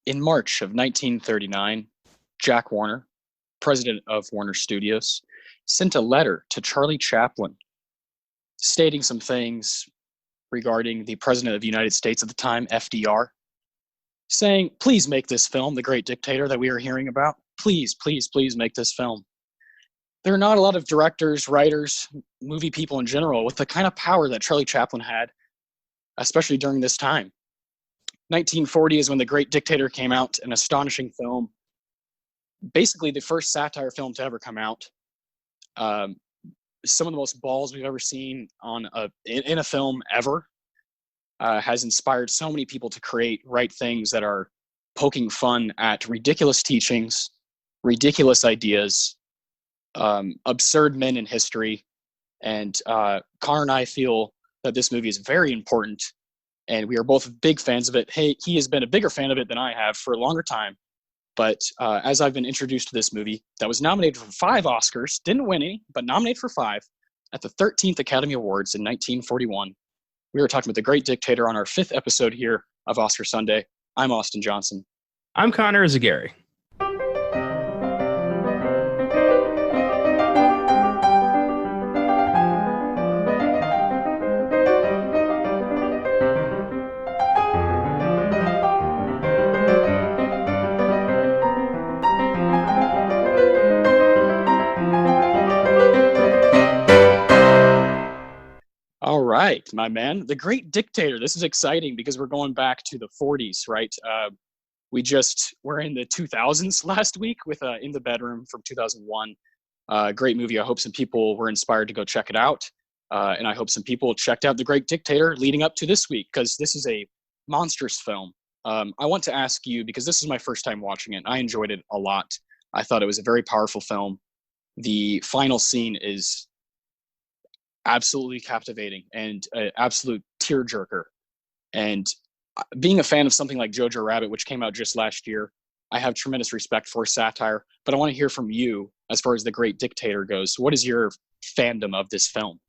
In March of 1939, Jack Warner, president of Warner Studios, sent a letter to Charlie Chaplin stating some things regarding the president of the United States at the time, FDR, saying, please make this film, The Great Dictator, that we are hearing about. Please, please, please make this film. There are not a lot of directors, writers, movie people in general with the kind of power that Charlie Chaplin had, especially during this time. 1940 is when The Great Dictator came out, an astonishing film, basically the first satire film to ever come out. Some of the most balls we've ever seen in a film ever. Has inspired so many people to write things that are poking fun at ridiculous teachings, ridiculous ideas, absurd men in history. And Connor and I feel that this movie is very important, and we are both big fans of it. Hey, he has been a bigger fan of it than I have for a longer time. But as I've been introduced to this movie, that was nominated for 5 Oscars, didn't win any, but nominated for 5 at the 13th Academy Awards in 1941. We were talking about The Great Dictator on our 5th episode here of Oscar Sunday. I'm Austin Johnson. I'm Connor Eyzaguirre. All right, my man. The Great Dictator. This is exciting because we're going back to the 40s, right? We're in the 2000s last week with In the Bedroom from 2001. Great movie. I hope some people were inspired to go check it out. And I hope some people checked out The Great Dictator leading up to this week, because this is a monstrous film. I want to ask you, because this is my first time watching it. I enjoyed it a lot. I thought it was a very powerful film. The final scene is absolutely captivating and an absolute tearjerker. And being a fan of something like Jojo Rabbit, which came out just last year, I have tremendous respect for satire. But I want to hear from you as far as The Great Dictator goes. What is your fandom of this film?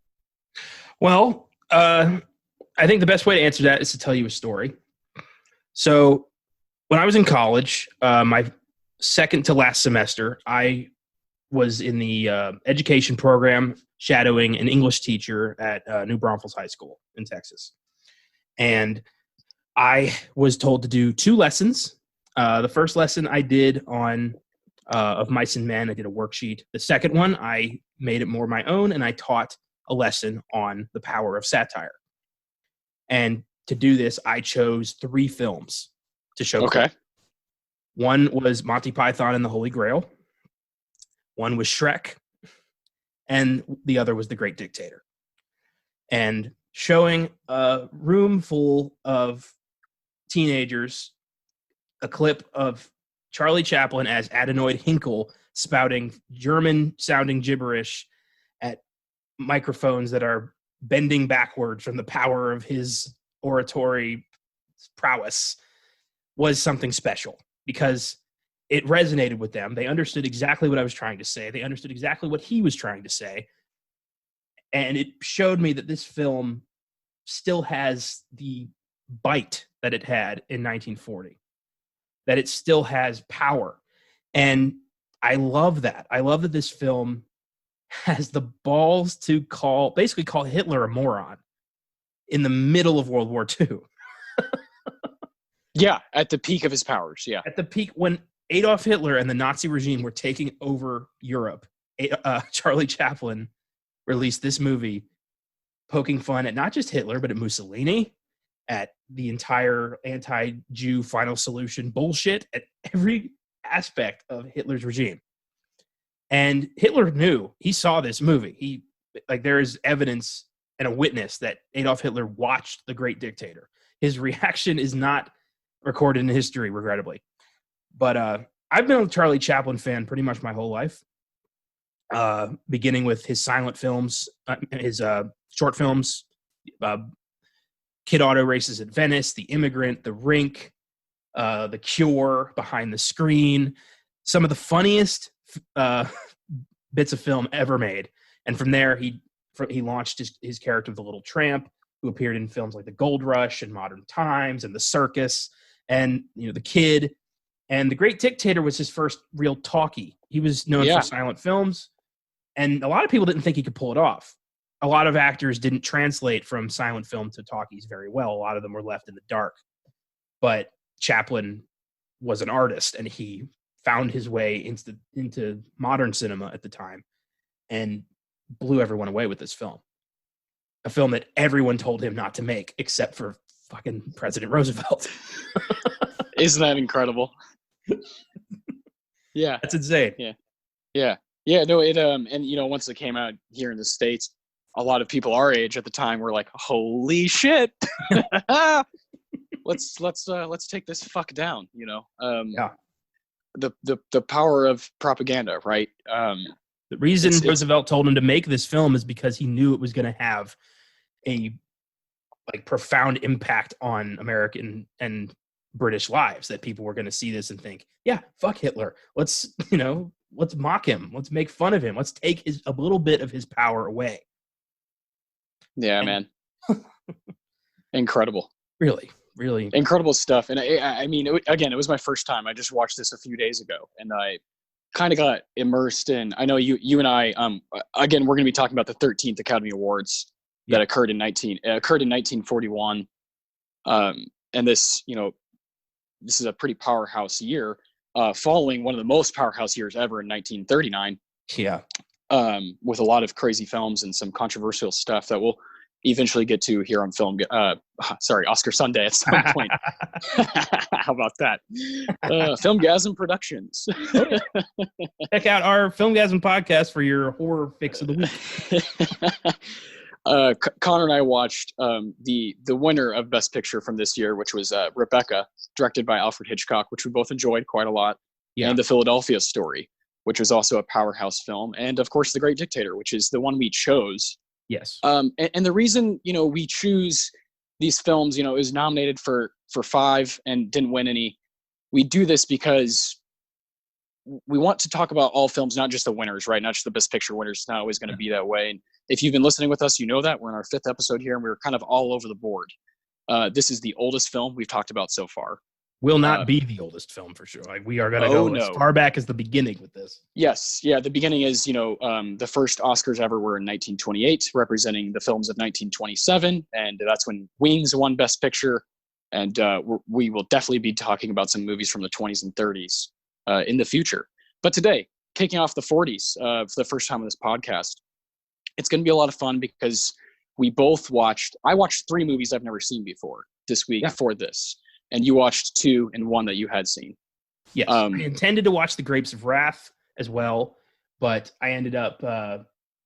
Well, I think the best way to answer that is to tell you a story. So when I was in college, my second to last semester, I was in the education program shadowing an English teacher at New Braunfels High School in Texas. And I was told to do 2 lessons. The first lesson I did on Of Mice and Men. I did a worksheet. The second one, I made it more my own, and I taught a lesson on the power of satire. And to do this, I chose 3 films to show. Okay. One was Monty Python and the Holy Grail. One was Shrek. And the other was The Great Dictator. And showing a room full of teenagers a clip of Charlie Chaplin as Adenoid Hinkle spouting German-sounding gibberish at microphones that are bending backwards from the power of his oratory prowess was something special, because it resonated with them. They understood exactly what I was trying to say. They understood exactly what he was trying to say. And it showed me that this film still has the bite that it had in 1940, that it still has power. And I love that. I love that this film has the balls to basically call Hitler a moron in the middle of World War II. Yeah, at the peak of his powers, yeah. At the peak, when Adolf Hitler and the Nazi regime were taking over Europe, Charlie Chaplin released this movie poking fun at not just Hitler, but at Mussolini, at the entire anti-Jew final solution bullshit, at every aspect of Hitler's regime. And Hitler knew. He saw this movie. There is evidence and a witness that Adolf Hitler watched The Great Dictator. His reaction is not recorded in history, regrettably. But I've been a Charlie Chaplin fan pretty much my whole life, beginning with his silent films, his short films, Kid Auto Races at Venice, The Immigrant, The Rink, The Cure, Behind the Screen, some of the funniest bits of film ever made. And from there, he launched his character of the Little Tramp, who appeared in films like The Gold Rush and Modern Times and The Circus. And, The Kid, And The Great Dictator was his first real talkie. He was known for silent films, and a lot of people didn't think he could pull it off. A lot of actors didn't translate from silent film to talkies very well. A lot of them were left in the dark. But Chaplin was an artist, and he found his way into modern cinema at the time and blew everyone away with this film. A film that everyone told him not to make, except for fucking President Roosevelt. Isn't that incredible? Yeah. That's insane. Yeah. No, it and once it came out here in the States, a lot of people our age at the time were like, "Holy shit!" let's take this fuck down. The power of propaganda, right? The reason Roosevelt told him to make this film is because he knew it was going to have a profound impact on American and British lives, that people were going to see this and think, yeah, fuck Hitler. Let's mock him. Let's make fun of him. Let's take a little bit of his power away. Yeah, man. Incredible. Really, really incredible stuff. And I mean, it was my first time. I just watched this a few days ago, and I kind of got immersed in. I know you and I. Again, we're going to be talking about the 13th Academy Awards that occurred in 1941. And this, this is a pretty powerhouse year, following one of the most powerhouse years ever in 1939. Yeah. With a lot of crazy films and some controversial stuff that we'll eventually get to here on Oscar Sunday at some point. How about that? Filmgazm Productions. Check out our Filmgazm podcast for your horror fix of the week. Connor and I watched the winner of Best Picture from this year, which was Rebecca, directed by Alfred Hitchcock, which we both enjoyed quite a lot, and The Philadelphia Story, which was also a powerhouse film, and of course The Great Dictator, which is the one we chose. Yes. And the reason we choose these films, it was nominated for 5 and didn't win any. We do this because we want to talk about all films, not just the winners, right? Not just the Best Picture winners. It's not always going to be that way. And if you've been listening with us, you know that we're in our 5th episode here, and we're kind of all over the board. This is the oldest film we've talked about so far. Will not be the oldest film for sure. We are going to go as far back as the beginning with this. Yes. Yeah. The beginning is, the first Oscars ever were in 1928, representing the films of 1927. And that's when Wings won Best Picture. And we will definitely be talking about some movies from the 20s and 30s in the future. But today, kicking off the 40s for the first time on this podcast, it's going to be a lot of fun because I watched 3 movies I've never seen before this week for this. And you watched 2 and 1 that you had seen. Yes. I intended to watch The Grapes of Wrath as well, but I ended up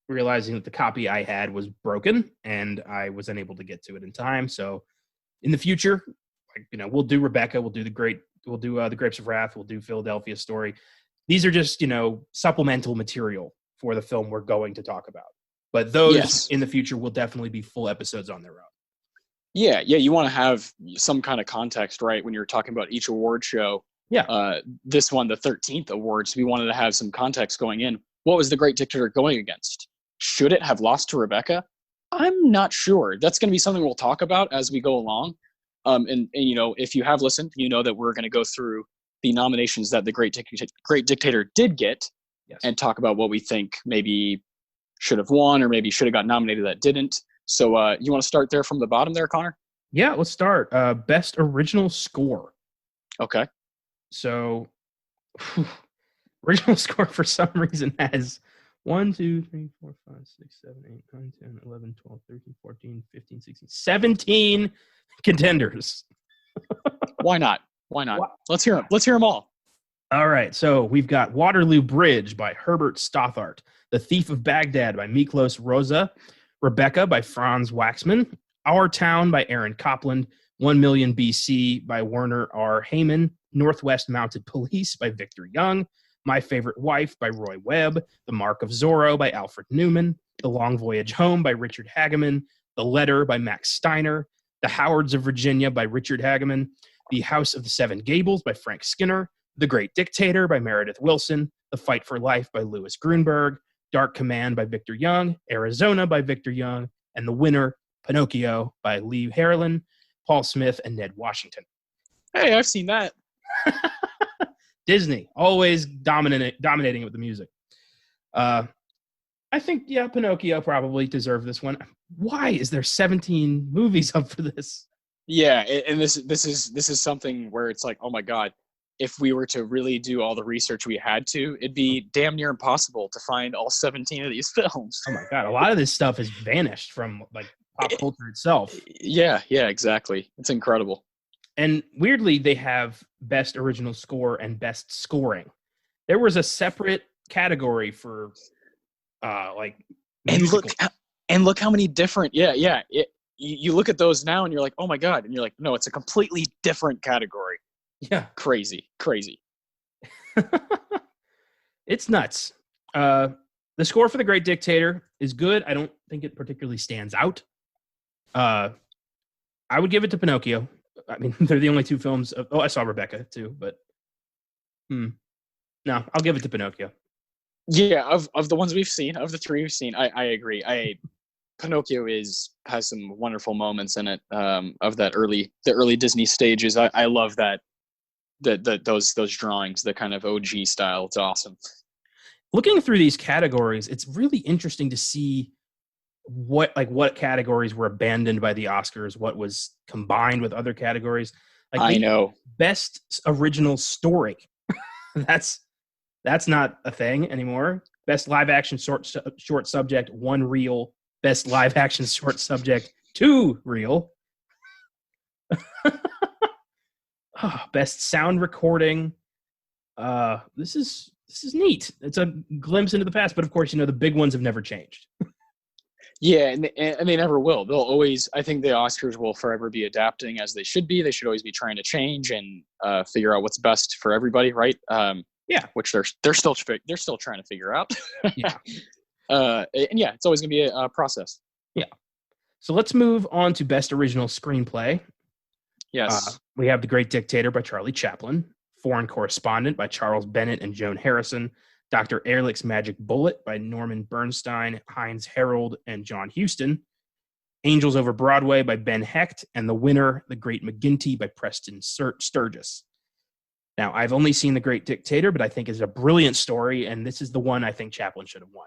realizing that the copy I had was broken, and I was unable to get to it in time. So in the future, we'll do Rebecca, we'll do The Grapes of Wrath, we'll do Philadelphia Story. These are just, supplemental material for the film we're going to talk about. But those in the future will definitely be full episodes on their own. Yeah, you want to have some kind of context, right? When you're talking about each award show. Yeah. This one, the 13th awards, we wanted to have some context going in. What was The Great Dictator going against? Should it have lost to Rebecca? I'm not sure. That's going to be something we'll talk about as we go along. And if you have listened, you know that we're going to go through the nominations that The Great Dictator did get, and talk about what we think maybe should have won or maybe should have got nominated that didn't. So you want to start there from the bottom there, Connor? Yeah, let's start. Best Original Score. Okay. So original score for some reason has 1, 2, 3, 4, 5, 6, 7, 8, 9, 10, 11, 12, 13, 14, 15, 16, 17 contenders. Why not? Let's hear them all. All right. So we've got Waterloo Bridge by Herbert Stothart, The Thief of Baghdad by Miklos Rosa, Rebecca by Franz Waxman, Our Town by Aaron Copland, 1 Million BC by Werner R. Heyman, Northwest Mounted Police by Victor Young, My Favorite Wife by Roy Webb, The Mark of Zorro by Alfred Newman, The Long Voyage Home by Richard Hageman, The Letter by Max Steiner, The Howards of Virginia by Richard Hageman, The House of the Seven Gables by Frank Skinner, The Great Dictator by Meredith Willson, The Fight for Life by Louis Grunberg, Dark Command by Victor Young, Arizona by Victor Young, and the winner, Pinocchio by Lee Harlan, Paul Smith, and Ned Washington. Hey, I've seen that. Disney, always dominating it with the music. I think, yeah, Pinocchio probably deserved this one. Why is there 17 movies up for this? Yeah, and this is something where it's like, oh my god, if we were to really do all the research we had to, it'd be damn near impossible to find all 17 of these films. Oh my god, a lot of this stuff has vanished from like pop culture itself. Yeah, exactly. It's incredible. And weirdly, they have best original score and best scoring. There was a separate category for like musical. And look how many different. You look at those now and you're like, oh my god, and you're like, no, it's a completely different category. Yeah, crazy. It's nuts. The score for The Great Dictator is good. I don't think it particularly stands out. I would give it to Pinocchio. I mean, they're the only two films. I saw Rebecca too, but no, I'll give it to Pinocchio. Yeah, of the ones we've seen, of the three we've seen, I agree. Pinocchio has some wonderful moments in it. Of the early Disney stages, I love that those drawings, the kind of OG style. It's awesome. Looking through these categories, it's really interesting to see what categories were abandoned by the Oscars, what was combined with other categories. Like, I know. Best original story. That's not a thing anymore. Best live action short subject, 1 reel. Best live action short subject, 2 reel. Best sound recording. This is neat. It's a glimpse into the past, but of course, the big ones have never changed. Yeah, and they never will. They'll always. I think the Oscars will forever be adapting, as they should be. They should always be trying to change and figure out what's best for everybody, right? Yeah, which they're still trying to figure out. Yeah, and yeah, it's always going to be a process. Yeah. So let's move on to Best Original Screenplay. Yes, we have The Great Dictator by Charlie Chaplin, Foreign Correspondent by Charles Bennett and Joan Harrison, Dr. Ehrlich's Magic Bullet by Norman Bernstein, Heinz Harold, and John Huston, Angels Over Broadway by Ben Hecht, and the winner, The Great McGinty by Preston Sturgis. Now, I've only seen The Great Dictator, but I think it's a brilliant story, and this is the one I think Chaplin should have won.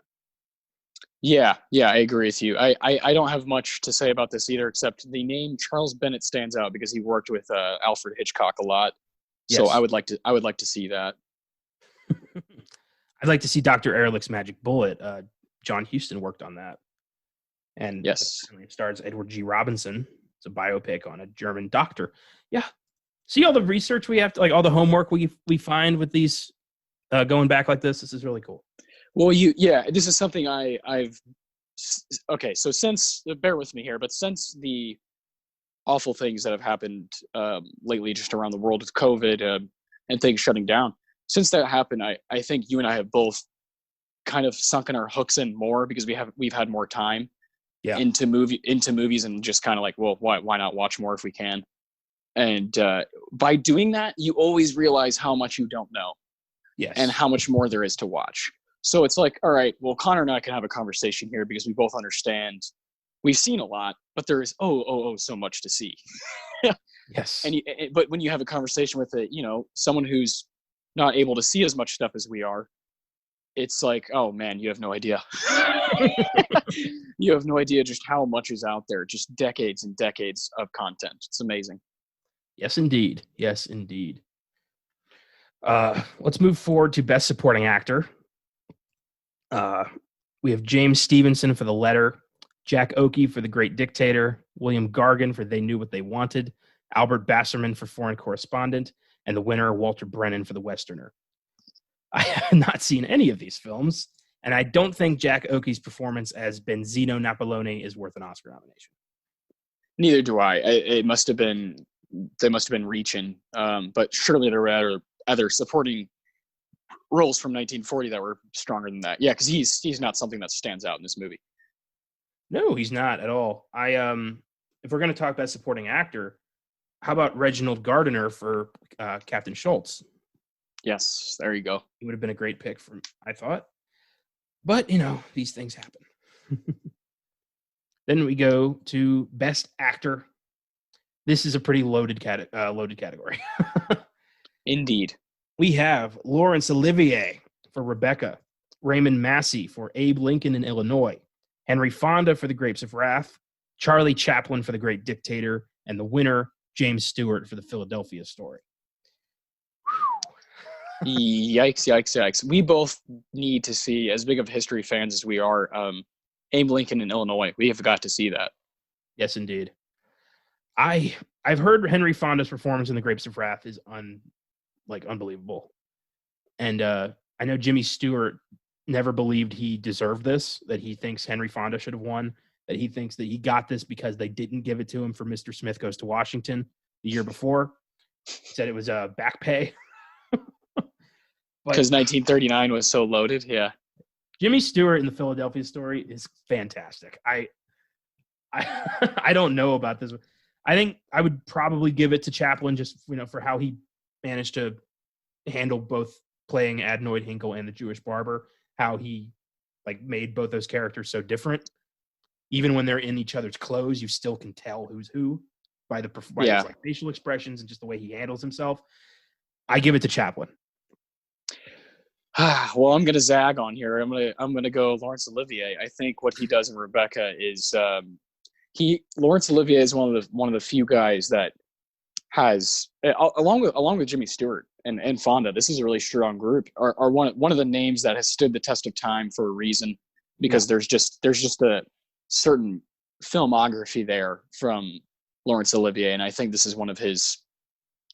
Yeah, I agree with you. I don't have much to say about this either, except the name Charles Bennett stands out because he worked with Alfred Hitchcock a lot. So yes. I would like to see that. I'd like to see Dr. Ehrlich's Magic Bullet. John Huston worked on that. And yes, it stars Edward G. Robinson. It's a biopic on a German doctor. Yeah. See all the research we have to, like all the homework we find with these going back like this. This is really cool. Well, this is something I've. Okay, so bear with me here, but since the awful things that have happened lately just around the world with COVID and things shutting down, since that happened, I think you and I have both kind of sunken our hooks in more because we've had more time into movies and just kind of like, well, why not watch more if we can? And by doing that, you always realize how much you don't know, and how much more there is to watch. So it's like, all right, well, Connor and I can have a conversation here because we both understand. We've seen a lot, but there is so much to see. Yes. But when you have a conversation with someone who's not able to see as much stuff as we are, it's like, oh man, you have no idea. You have no idea just how much is out there. Just decades and decades of content. It's amazing. Yes, indeed. Let's move forward to Best Supporting Actor. We have James Stevenson for The Letter, Jack Oakey for The Great Dictator, William Gargan for They Knew What They Wanted, Albert Basserman for Foreign Correspondent, and the winner, Walter Brennan for The Westerner. I have not seen any of these films, and I don't think Jack Oakey's performance as Benzino Napoleone is worth an Oscar nomination. Neither do I. They must have been reaching, but surely there were other supporting roles from 1940 that were stronger than that. Yeah, because he's not something that stands out in this movie. No, he's not at all. If we're going to talk about supporting actor, how about Reginald Gardiner for Captain Schultz? Yes, there you go. He would have been a great pick I thought. But, these things happen. Then we go to Best Actor. This is a pretty loaded category. Indeed. we have Laurence Olivier for Rebecca, Raymond Massey for Abe Lincoln in Illinois, Henry Fonda for The Grapes of Wrath, Charlie Chaplin for The Great Dictator, and the winner, James Stewart for The Philadelphia Story. Yikes, yikes, yikes. We both need to see, as big of history fans as we are, Abe Lincoln in Illinois. We have got to see that. Yes, indeed. I've heard Henry Fonda's performance in The Grapes of Wrath is unbelievable. And I know Jimmy Stewart never believed he deserved this, that he thinks Henry Fonda should have won, that he thinks that he got this because they didn't give it to him for Mr. Smith Goes to Washington the year before. He said it was back pay. Because 1939 was so loaded, yeah. Jimmy Stewart in The Philadelphia Story is fantastic. I don't know about this. I think I would probably give it to Chaplin just for how he managed to handle both playing Adenoid Hinkle and the Jewish barber, how he made both those characters so different. Even when they're in each other's clothes, you still can tell who's who by his facial expressions and just the way he handles himself. I give it to Chaplin. Well, I'm gonna zag on here. I'm gonna go Laurence Olivier. I think what he does in Rebecca is Laurence Olivier is one of the few guys that has along with Jimmy Stewart and Fonda. This is a really strong group. Are one of the names that has stood the test of time for a reason, because there's just a certain filmography there from Laurence Olivier, and I think this is one of his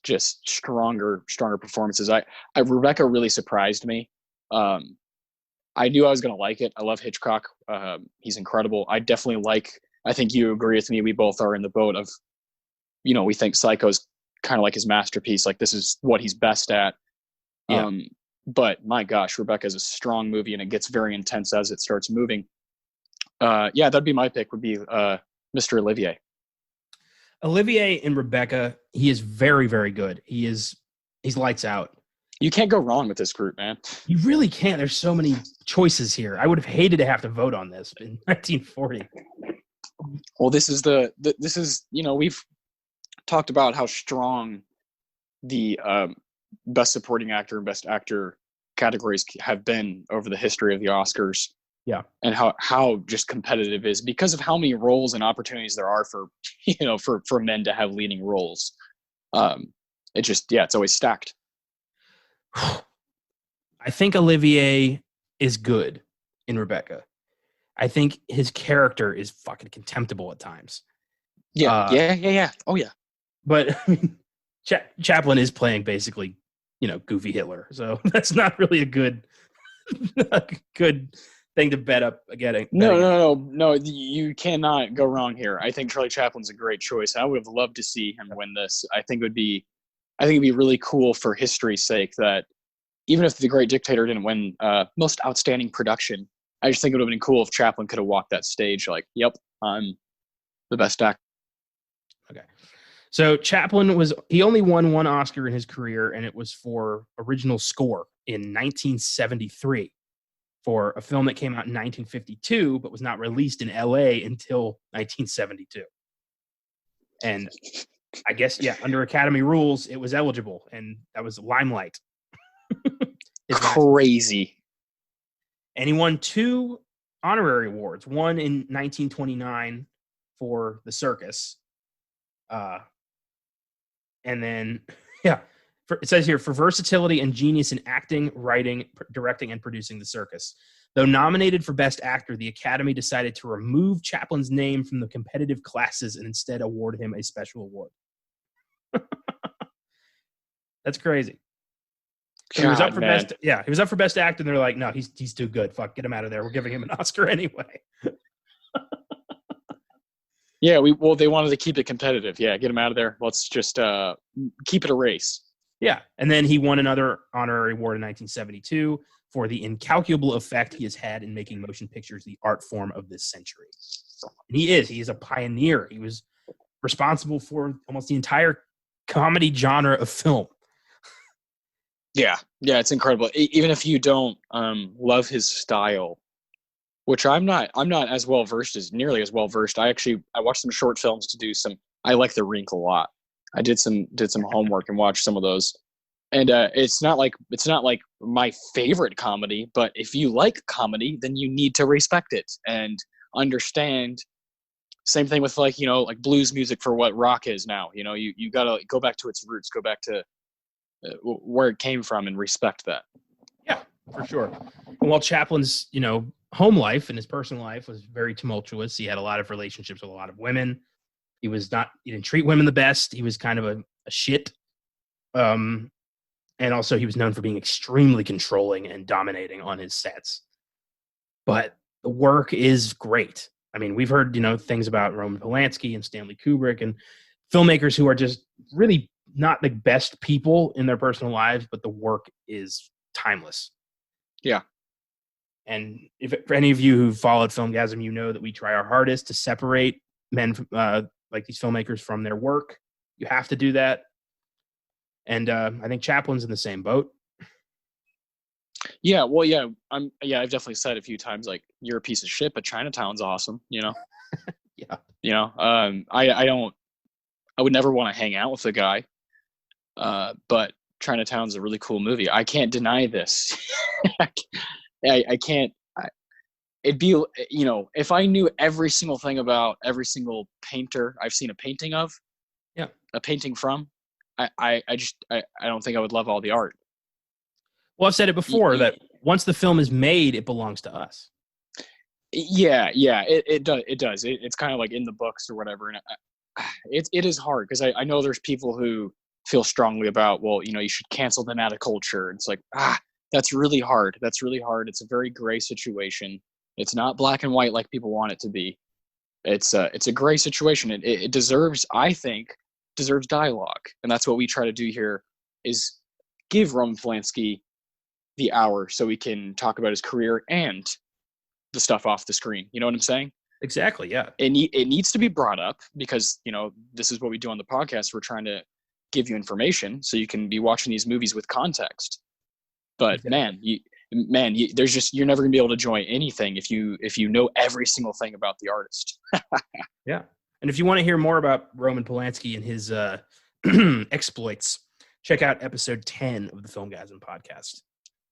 just stronger performances. Rebecca really surprised me. I knew I was going to like it. I love Hitchcock. He's incredible. I think you agree with me. We both are in the boat of, we think Psycho's kind of like his masterpiece. Like, this is what he's best at. Yeah. But my gosh, Rebecca is a strong movie, and it gets very intense as it starts moving. That'd be my pick, would be Mr. Olivier. Olivier in Rebecca, he is very, very good. He's lights out. You can't go wrong with this group, man. You really can't. There's so many choices here. I would have hated to have to vote on this in 1940. Well, this is we've talked about how strong the best supporting actor and best actor categories have been over the history of the Oscars. Yeah. And how just competitive it is because of how many roles and opportunities there are for men to have leading roles. It's always stacked. I think Olivier is good in Rebecca. I think his character is fucking contemptible at times. Yeah. Oh yeah. But Chaplin is playing basically, goofy Hitler. So that's not really a good thing to bet up again. No. You cannot go wrong here. I think Charlie Chaplin's a great choice. I would have loved to see him win this. I think it'd be really cool for history's sake that even if The Great Dictator didn't win most outstanding production, I just think it would have been cool if Chaplin could have walked that stage like, yep, I'm the best actor. Okay. So Chaplin he only won one Oscar in his career, and it was for original score in 1973 for a film that came out in 1952, but was not released in LA until 1972. And I guess, under Academy rules, it was eligible, and that was Limelight. Crazy. And he won 2 honorary awards, one in 1929 for The Circus. And then, it says here, for versatility and genius in acting, writing, directing, and producing The Circus. Though nominated for Best Actor, the Academy decided to remove Chaplin's name from the competitive classes and instead award him a special award. That's crazy. So he was up for best. Yeah, he was up for Best Actor, and they're like, "No, he's too good. Fuck, get him out of there. We're giving him an Oscar anyway." Yeah, they wanted to keep it competitive. Yeah, get him out of there. Let's just keep it a race. Yeah, and then he won another honorary award in 1972 for the incalculable effect he has had in making motion pictures the art form of this century. And he is a pioneer. He was responsible for almost the entire comedy genre of film. Yeah, it's incredible. Even if you don't love his style, which I'm not as well versed nearly as well versed. I watched some short films to do some. I like The Rink a lot. I did some homework and watched some of those, And it's not like my favorite comedy, but if you like comedy, then you need to respect it and understand. Same thing with like like blues music for what rock is now. You gotta go back to its roots, go back to where it came from, and respect that. Yeah, for sure. And while Chaplin's home life and his personal life was very tumultuous, he had a lot of relationships with a lot of women. He didn't treat women the best. He was kind of a shit. And also he was known for being extremely controlling and dominating on his sets. But the work is great. I mean, we've heard, things about Roman Polanski and Stanley Kubrick and filmmakers who are just really not the best people in their personal lives, but the work is timeless. Yeah. And for any of you who followed Filmgazm, you know that we try our hardest to separate men like these filmmakers from their work. You have to do that. And I think Chaplin's in the same boat. Yeah, well, yeah, I've definitely said a few times like you're a piece of shit, but Chinatown's awesome. Yeah. I would never want to hang out with the guy, but Chinatown's a really cool movie. I can't deny this. I can't. It'd be if I knew every single thing about every single painter I've seen a painting of, a painting from, I don't think I would love all the art. Well, I've said it before that once the film is made, it belongs to us. Yeah, it does. It does. It's kind of like in the books or whatever, and it is hard because I know there's people who feel strongly about, well, you should cancel them out of culture. It's like, that's really hard. That's really hard. It's a very gray situation. It's not black and white like people want it to be. It's a gray situation. It deserves, I think, dialogue, and that's what we try to do here, is give Roman Polanski the hour so we can talk about his career and the stuff off the screen. You know what I'm saying? Exactly. Yeah. It needs to be brought up because this is what we do on the podcast. We're trying to give you information so you can be watching these movies with context. But exactly. You're never gonna be able to enjoy anything if you know every single thing about the artist. Yeah. And if you want to hear more about Roman Polanski and his exploits, check out episode 10 of the Filmgazm podcast.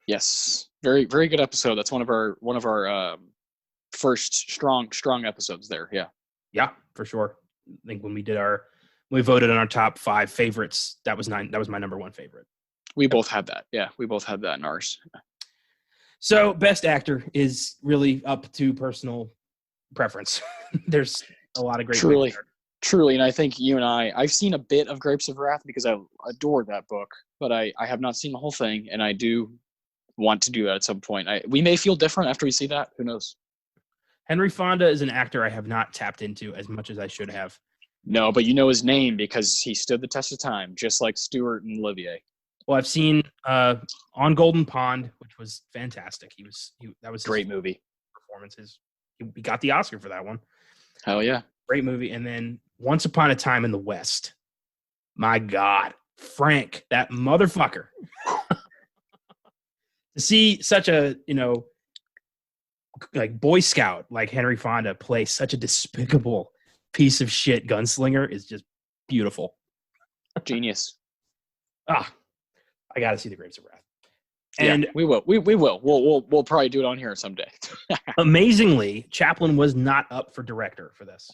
Yes, very very good episode. That's one of our first strong episodes there. Yeah, for sure. I think when we voted on our top 5 favorites, that was my number 1 favorite. We both had that. Yeah, we both had that in ours. So best actor is really up to personal preference. There's a lot of great. Truly, and I think you and I've seen a bit of Grapes of Wrath because I adore that book, but I have not seen the whole thing, and I do want to do that at some point. We may feel different after we see that. Who knows? Henry Fonda is an actor I have not tapped into as much as I should have. No, but you know his name because he stood the test of time, just like Stewart and Olivier. Well, I've seen On Golden Pond, which was fantastic. That was great movie. Performances. He got the Oscar for that one. Hell yeah. Great movie. And then Once Upon a Time in the West. My God. Frank, that motherfucker. To see such a, like Boy Scout like Henry Fonda play such a despicable piece of shit gunslinger is just beautiful. Genius. I got to see the Grapes of Wrath. And we will. We'll probably do it on here someday. Amazingly, Chaplin was not up for director for this.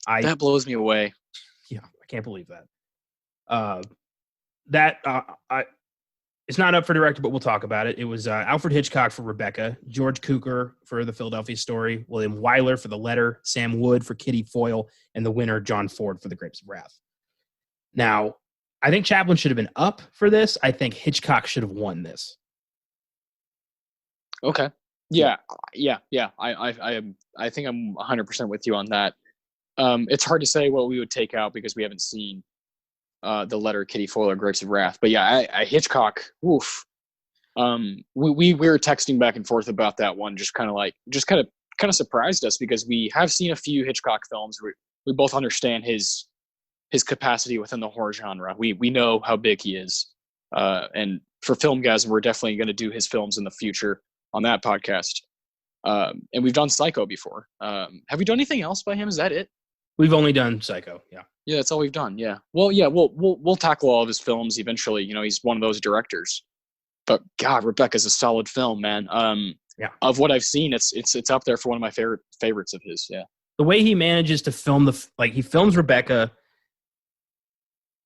That blows me away. Yeah, I can't believe that. It's not up for director, but we'll talk about it. It was Alfred Hitchcock for Rebecca, George Cukor for The Philadelphia Story, William Wyler for The Letter, Sam Wood for Kitty Foyle, and the winner, John Ford, for The Grapes of Wrath. Now, I think Chaplin should have been up for this. I think Hitchcock should have won this. Okay. Yeah. I think I'm 100% with you on that. It's hard to say what we would take out because we haven't seen The Letter, Kitty Foyle, or Grapes of Wrath. But yeah, I Hitchcock. Oof. We were texting back and forth about that one. Just kind of surprised us because we have seen a few Hitchcock films. We both understand his capacity within the horror genre. We know how big he is. And for Filmgazm, we're definitely going to do his films in the future on that podcast. And we've done Psycho before. Have we done anything else by him? Is that it? We've only done Psycho. Yeah. Yeah, that's all we've done. Yeah. Well, yeah, we'll tackle all of his films eventually. You know, he's one of those directors. But God, Rebecca's a solid film, man. Yeah. Of what I've seen, it's up there for one of my favorites of his. Yeah. The way he manages to film he films Rebecca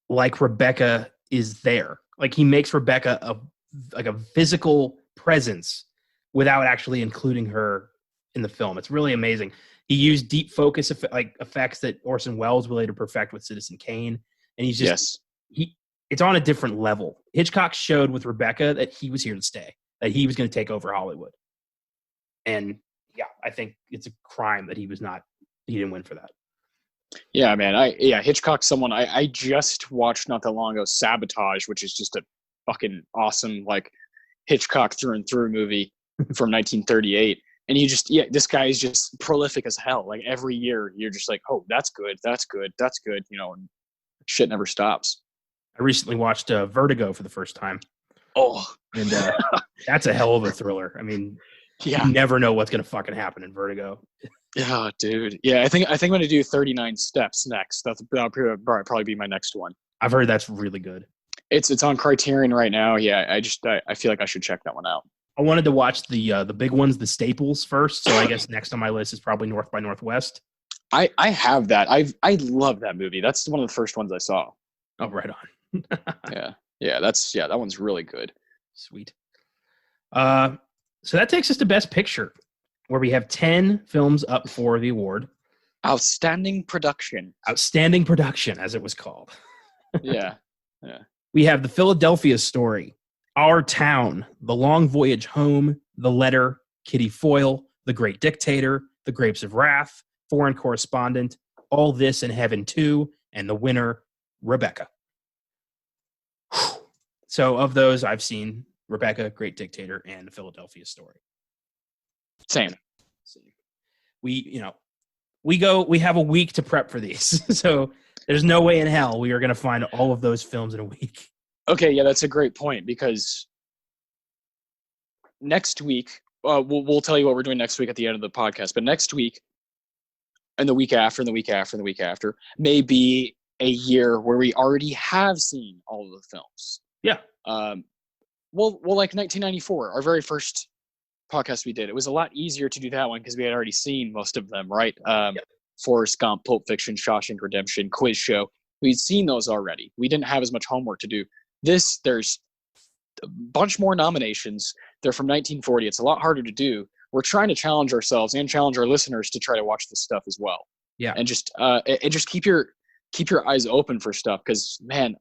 like Rebecca is there. Like he makes Rebecca a physical presence without actually including her in the film. It's really amazing. He used deep focus effects that Orson Welles was later perfect with Citizen Kane, and he's just it's on a different level. Hitchcock showed with Rebecca that he was here to stay, that he was going to take over Hollywood. And yeah, I think it's a crime that he didn't win for that. Yeah, man. Hitchcock's someone I just watched not that long ago, Sabotage, which is just a fucking awesome, like, Hitchcock through and through movie from 1938. And this guy is just prolific as hell. Like every year you're just like, oh, that's good. You know, and shit never stops. I recently watched Vertigo for the first time. Oh, and that's a hell of a thriller. I mean, you never know what's going to fucking happen in Vertigo. Yeah, dude. Yeah, I think I'm going to do 39 Steps next. That'll probably be my next one. I've heard that's really good. It's on Criterion right now. Yeah, I feel like I should check that one out. I wanted to watch the big ones, the staples first. So I guess next on my list is probably North by Northwest. I have that. I love that movie. That's one of the first ones I saw. Oh, right on. Yeah. That one's really good. Sweet. So that takes us to Best Picture, where we have 10 films up for the award. Outstanding production, as it was called. Yeah. We have The Philadelphia Story, Our Town, The Long Voyage Home, The Letter, Kitty Foyle, The Great Dictator, The Grapes of Wrath, Foreign Correspondent, All This in Heaven 2, and the winner, Rebecca. So of those, I've seen Rebecca, Great Dictator, and The Philadelphia Story. Same. We have a week to prep for these. So there's no way in hell we are going to find all of those films in a week. Okay, yeah, that's a great point, because next week, we'll tell you what we're doing next week at the end of the podcast, but next week and the week after and the week after and the week after may be a year where we already have seen all of the films. Yeah. Well, like 1994, our very first podcast we did, it was a lot easier to do that one because we had already seen most of them, right? Forrest Gump, Pulp Fiction, Shawshank Redemption, Quiz Show. We'd seen those already. We didn't have as much homework to do. There's a bunch more nominations. They're from 1940. It's a lot harder to do. We're trying to challenge ourselves and challenge our listeners to try to watch this stuff as well. Yeah. And just keep your eyes open for stuff, because, man,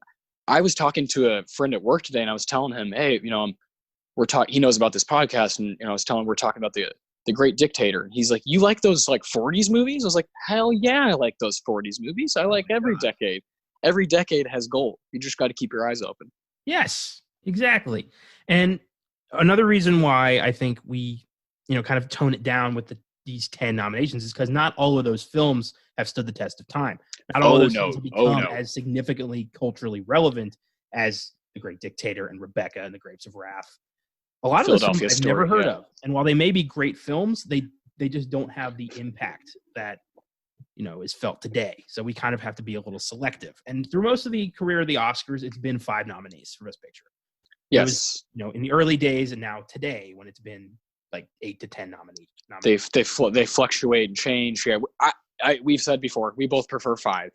I was talking to a friend at work today and I was telling him, hey, you know, he knows about this podcast, and I was telling him we're talking about the Great Dictator. And he's like, you like those like 40s movies? I was like, hell yeah, I like those 40s movies. I like every decade. Every decade has gold. You just got to keep your eyes open. Yes, exactly. And another reason why I think we, kind of tone it down with these 10 nominations is because not all of those films have stood the test of time. Not all of those films have become as significantly culturally relevant as The Great Dictator and Rebecca and The Grapes of Wrath. A lot of those films I've never heard of. And while they may be great films, they just don't have the impact that, is felt today. So we kind of have to be a little selective. And through most of the career of the Oscars, it's been 5 nominees for Best Picture. Yes. It was, in the early days and now today when it's been like 8 to 10 nominees. They fluctuate and change. Yeah. We've said before, we both prefer 5.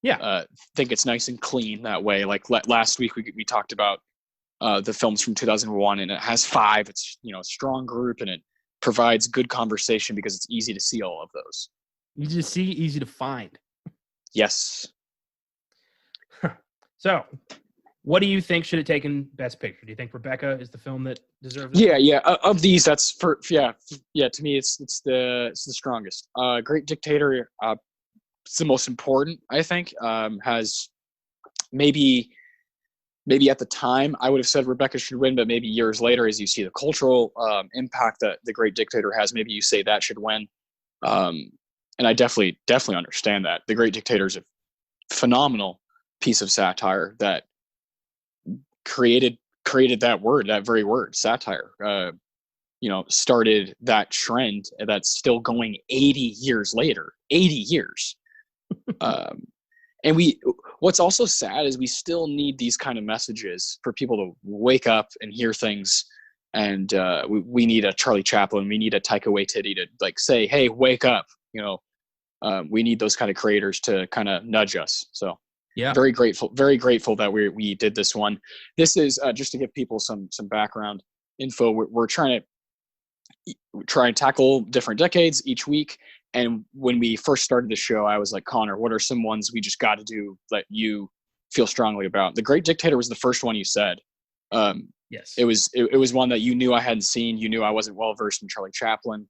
Yeah. Think it's nice and clean that way. Like last week we talked about the films from 2001, and it has 5. It's a strong group, and it provides good conversation because it's easy to see all of those. Easy to see, easy to find. Yes. So, what do you think should have taken Best Picture? Do you think Rebecca is the film that deserves it? Yeah. Of these, that's to me, it's the strongest. Great Dictator, it's the most important, I think. Has maybe at the time I would have said Rebecca should win, but maybe years later, as you see the cultural impact that The Great Dictator has, maybe you say that should win. And I definitely understand that. The Great Dictator is a phenomenal piece of satire that created that very word, satire. Started that trend that's still going 80 years later. 80 years. Um, and what's also sad is we still need these kind of messages for people to wake up and hear things. And we need a Charlie Chaplin, we need a Taika Waititi to like say, hey, wake up. We need those kind of creators to kind of nudge us. So Yeah. very grateful that we did this one. This is just to give people some background info. We're trying to tackle different decades each week. And when we first started the show, I was like, Connor, what are some ones we just got to do that you feel strongly about? The Great Dictator was the first one you said. Yes. It was one that you knew I hadn't seen. You knew I wasn't well versed in Charlie Chaplin,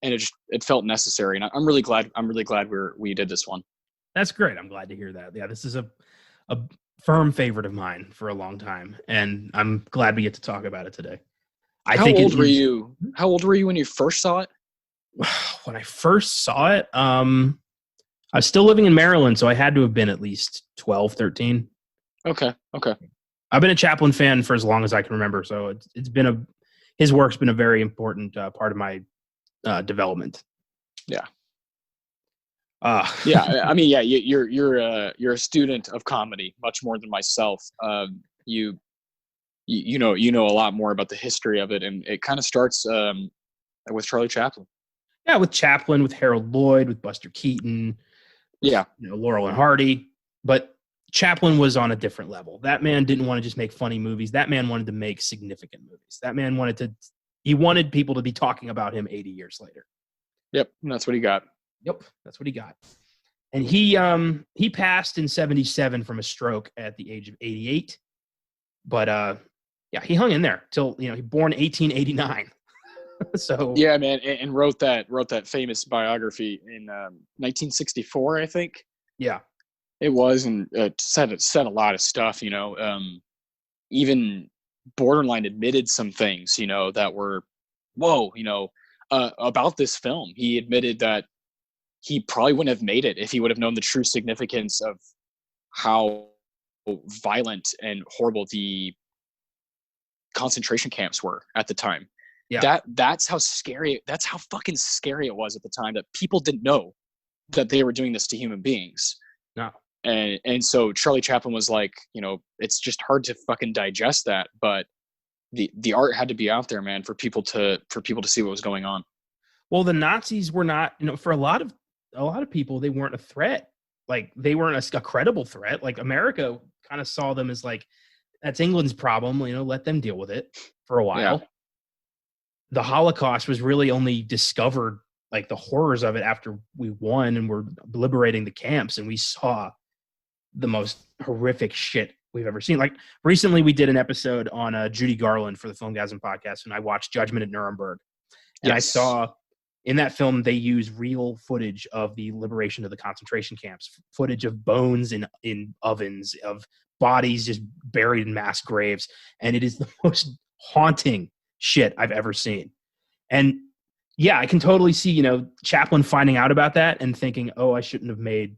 and it felt necessary. And I'm really glad we did this one. That's great. I'm glad to hear that. Yeah, this is a firm favorite of mine for a long time, and I'm glad we get to talk about it today. How old were you when you first saw it? When I first saw it, I was still living in Maryland, so I had to have been at least 12, 13. Okay. I've been a Chaplin fan for as long as I can remember, so his work's been a very important part of my development. Yeah. Yeah. I mean, yeah. You're a student of comedy, much more than myself. You know a lot more about the history of it, and it kind of starts with Charlie Chaplin. Yeah, with Chaplin, with Harold Lloyd, with Buster Keaton. Yeah, Laurel and Hardy, but Chaplin was on a different level. That man didn't want to just make funny movies. That man wanted to make significant movies. That man wanted people to be talking about him 80 years later. Yep, that's what he got. Yep, that's what he got. And he passed in 1977 from a stroke at the age of 88. But he hung in there till he born 1889. So yeah, man, and wrote that famous biography in 1964, I think. Yeah, it was, and said a lot of stuff. Even borderline admitted some things, that were whoa, about this film. He admitted that he probably wouldn't have made it if he would have known the true significance of how violent and horrible the concentration camps were at the time. Yeah. That's how fucking scary it was at the time, that people didn't know that they were doing this to human beings. No. And so Charlie Chaplin was like, it's just hard to fucking digest that, but the art had to be out there, man, for people to see what was going on. Well, the Nazis were not, for a lot of people, they weren't a threat. Like, they weren't a credible threat. Like, America kind of saw them as like, that's England's problem, let them deal with it for a while. Yeah. The Holocaust was really only discovered, like, the horrors of it after we won and were liberating the camps, and we saw the most horrific shit we've ever seen. Like, recently we did an episode on Judy Garland for the Filmgazm podcast, and I watched Judgment at Nuremberg. And yes. I saw in that film they use real footage of the liberation of the concentration camps, footage of bones in ovens, of bodies just buried in mass graves, and it is the most haunting shit I've ever seen. And yeah, I can totally see, Chaplin finding out about that and thinking, oh, I shouldn't have made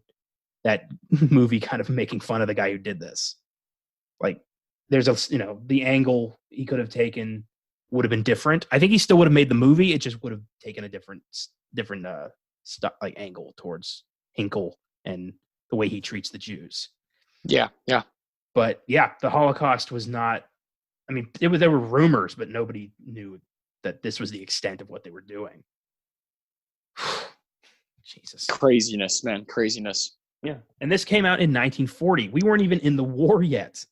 that movie kind of making fun of the guy who did this. Like, there's the angle he could have taken would have been different. I think he still would have made the movie. It just would have taken a different angle towards Hinkle and the way he treats the Jews. Yeah. Yeah. But yeah, the Holocaust was not, there were rumors, but nobody knew that this was the extent of what they were doing. Jesus. Craziness, man. Craziness. Yeah. And this came out in 1940. We weren't even in the war yet.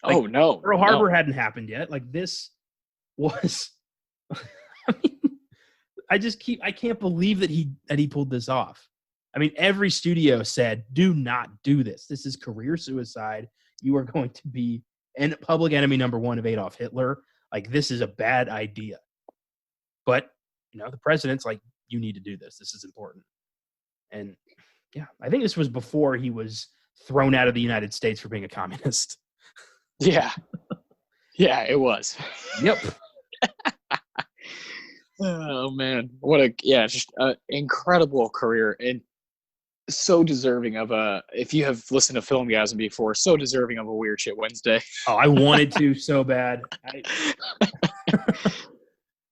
Like, oh, no. Pearl Harbor hadn't happened yet. Like, this was, I can't believe that he pulled this off. Every studio said, do not do this. This is career suicide. You are going to be public enemy number one of Adolf Hitler. Like, this is a bad idea. But, the president's like, you need to do this. This is important. And yeah, I think this was before he was thrown out of the United States for being a communist. Yeah. Yeah, it was. Yep. Oh, man. Just an incredible career, and so deserving of if you have listened to Filmgazm before, so deserving of a Weird Shit Wednesday. Oh, I wanted to so bad.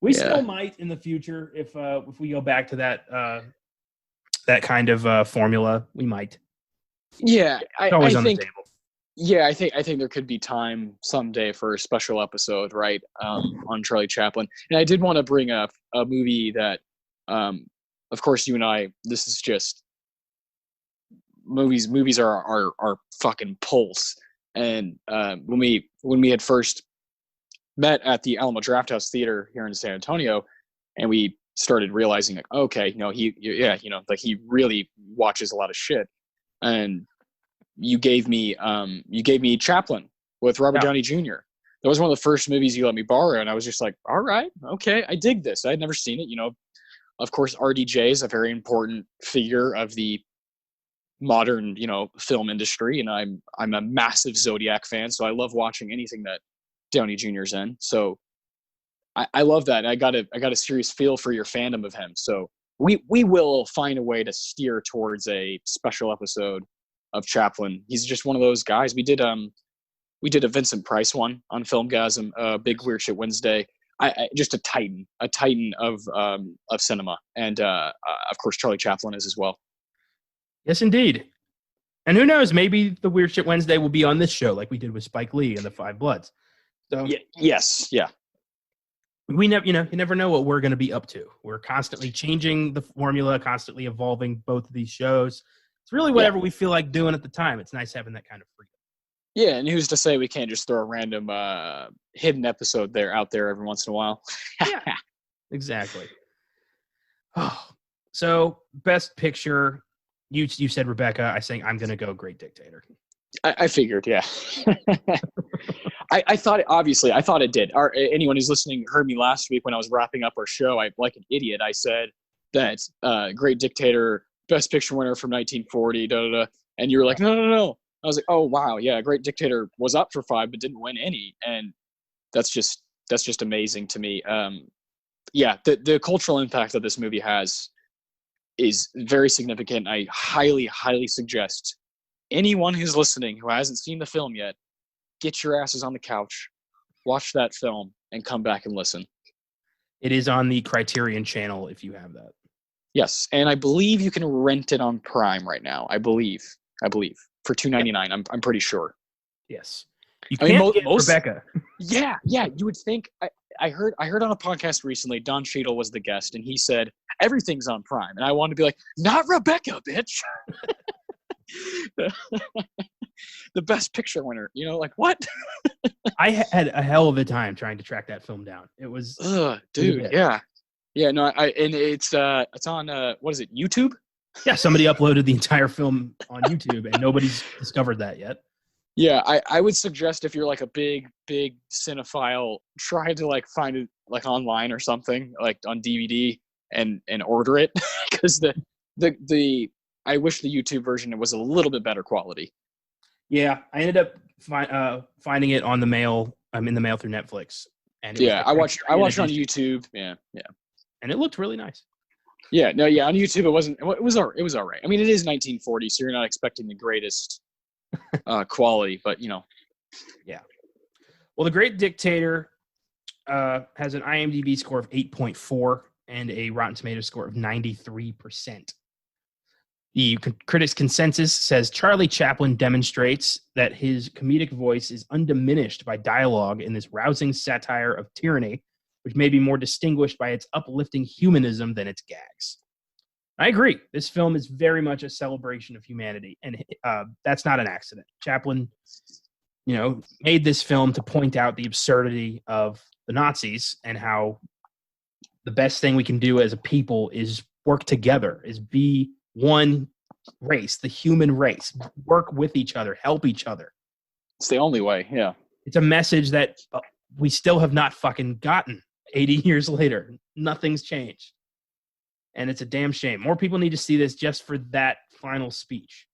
We still might in the future if we go back to that kind of formula. We might. Yeah, It's always I on the think table. yeah, I think there could be time someday for a special episode, right, on Charlie Chaplin. And I did want to bring up a movie that, um, of course, you and I. This is just movies. Movies are our fucking pulse. And when we had first met at the Alamo Drafthouse Theater here in San Antonio, and we started realizing like, okay, like he really watches a lot of shit. And you gave me Chaplin with Robert Yeah. Downey Jr. That was one of the first movies you let me borrow, and I was just like, all right, okay, I dig this. I had never seen it. Of course, RDJ is a very important figure of the modern, film industry, and I'm a massive Zodiac fan, so I love watching anything that Downey Jr.'s in. So I love that. I got a serious feel for your fandom of him. So we will find a way to steer towards a special episode of Chaplin. He's just one of those guys. We did a Vincent Price one on Filmgazm, Big Weird Shit Wednesday. I just a titan of cinema, and of course Charlie Chaplin is as well. Yes, indeed. And who knows? Maybe the Weird Shit Wednesday will be on this show, like we did with Spike Lee and the Five Bloods. So Yes, yeah. We never, you never know what we're going to be up to. We're constantly changing the formula, constantly evolving both of these shows. It's really whatever we feel like doing at the time. It's nice having that kind of freedom. Yeah, and who's to say we can't just throw a random hidden episode out there every once in a while? Yeah, exactly. Oh, so best picture. You said Rebecca. I think I'm going to go Great Dictator. I figured, yeah. I thought, obviously, I thought it did. Anyone who's listening heard me last week when I was wrapping up our show. Like an idiot, I said that Great Dictator, Best Picture winner from 1940, and you were like, no. I was like, oh, wow, yeah, Great Dictator was up for 5 but didn't win any. And that's just amazing to me. Yeah, the cultural impact that this movie has is very significant. I highly, highly suggest anyone who's listening who hasn't seen the film yet, get your asses on the couch, watch that film, and come back and listen. It is on the Criterion channel if you have that. Yes, and I believe you can rent it on Prime right now. I believe for $2.99. I'm pretty sure. Yes, you can't get Rebecca. Yeah, you would think. I heard on a podcast recently, Don Cheadle was the guest, and he said everything's on Prime, and I wanted to be like, not Rebecca, bitch. The Best Picture winner, like what? I had a hell of a time trying to track that film down. It was, dude, yeah. No, and it's on what is it, YouTube? Yeah, somebody uploaded the entire film on YouTube, and nobody's discovered that yet. Yeah, I would suggest if you're like a big cinephile, try to like find it like online or something, like on DVD and order it, because the I wish the YouTube version was a little bit better quality. Yeah, I ended up finding it on the mail. I'm in the mail through Netflix, and I watched it on YouTube. Yeah, and it looked really nice. Yeah, no, yeah, on YouTube it wasn't. It was all right. I mean, it is 1940, so you're not expecting the greatest quality, but Yeah. Well, The Great Dictator has an IMDb score of 8.4 and a Rotten Tomatoes score of 93%. The critics' consensus says Charlie Chaplin demonstrates that his comedic voice is undiminished by dialogue in this rousing satire of tyranny, which may be more distinguished by its uplifting humanism than its gags. I agree. This film is very much a celebration of humanity, and that's not an accident. Chaplin, made this film to point out the absurdity of the Nazis and how the best thing we can do as a people is work together, is be one race, the human race, work with each other, help each other. It's the only way, yeah. It's a message that we still have not fucking gotten 80 years later. Nothing's changed. And it's a damn shame. More people need to see this just for that final speech.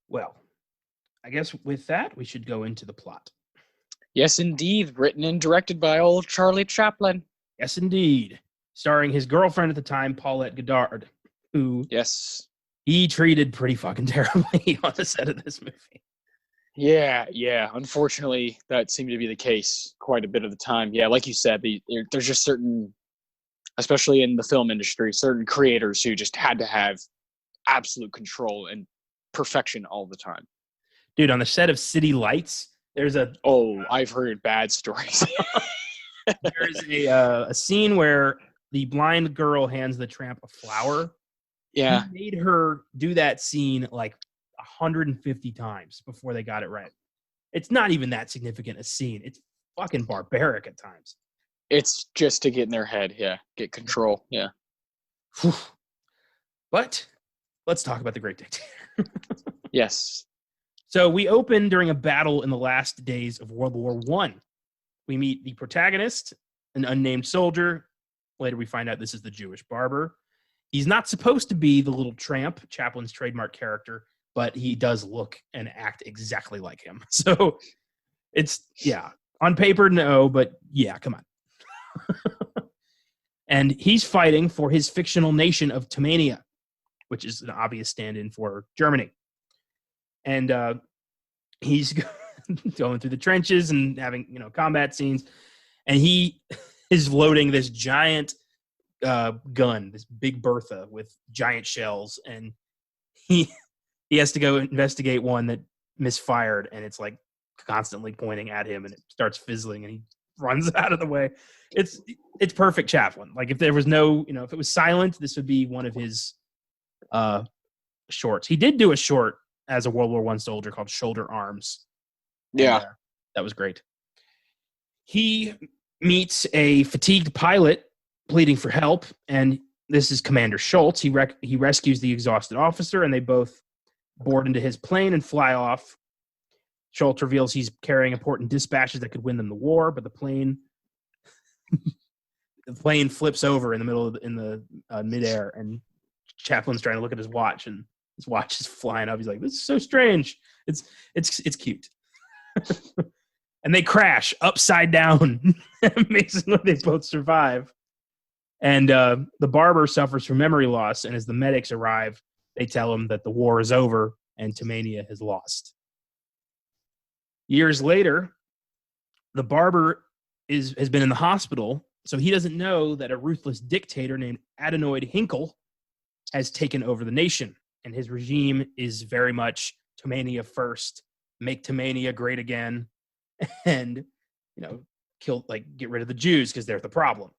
Well, I guess with that, we should go into the plot. Yes, indeed. Written and directed by old Charlie Chaplin. Yes, indeed. Starring his girlfriend at the time, Paulette Goddard, who he treated pretty fucking terribly on the set of this movie. Yeah. Unfortunately, that seemed to be the case quite a bit of the time. Yeah, like you said, there's just certain especially in the film industry, certain creators who just had to have absolute control and perfection all the time. Dude, on the set of City Lights, there's a I've heard bad stories. there's a scene where the blind girl hands the tramp a flower. Yeah. He made her do that scene like 150 times before they got it right. It's not even that significant a scene. It's fucking barbaric at times. It's just to get in their head, get control, But let's talk about the Great Dictator. Yes. So we open during a battle in the last days of World War I. We meet the protagonist, an unnamed soldier. Later we find out this is the Jewish barber. He's not supposed to be the little tramp, Chaplin's trademark character, but he does look and act exactly like him. So it's, on paper, no, but come on. And he's fighting for his fictional nation of Tumania, which is an obvious stand-in for Germany. And he's going through the trenches and having, combat scenes. And he is loading this giant gun, this big Bertha with giant shells. And he has to go investigate one that misfired, and it's like constantly pointing at him, and it starts fizzling, and he runs out of the way. It's perfect Chaplin. Like, if there was no, if it was silent, this would be one of his shorts. He did do a short as a World War I soldier called Shoulder Arms. Yeah. And, that was great. He meets a fatigued pilot pleading for help, and this is Commander Schultz. He rescues the exhausted officer, and they both board into his plane and fly off. Schultz reveals he's carrying important dispatches that could win them the war, but the plane flips over in the middle of midair, and Chaplin's trying to look at his watch, and his watch is flying up. He's like, "This is so strange." It's cute. And they crash upside down. Amazingly, they both survive. And the barber suffers from memory loss, and as the medics arrive, they tell him that the war is over and Tumania has lost. Years later, the barber has been in the hospital, so he doesn't know that a ruthless dictator named Adenoid Hinkle has taken over the nation, and his regime is very much Tumania first, make Tumania great again, and get rid of the Jews because they're the problem.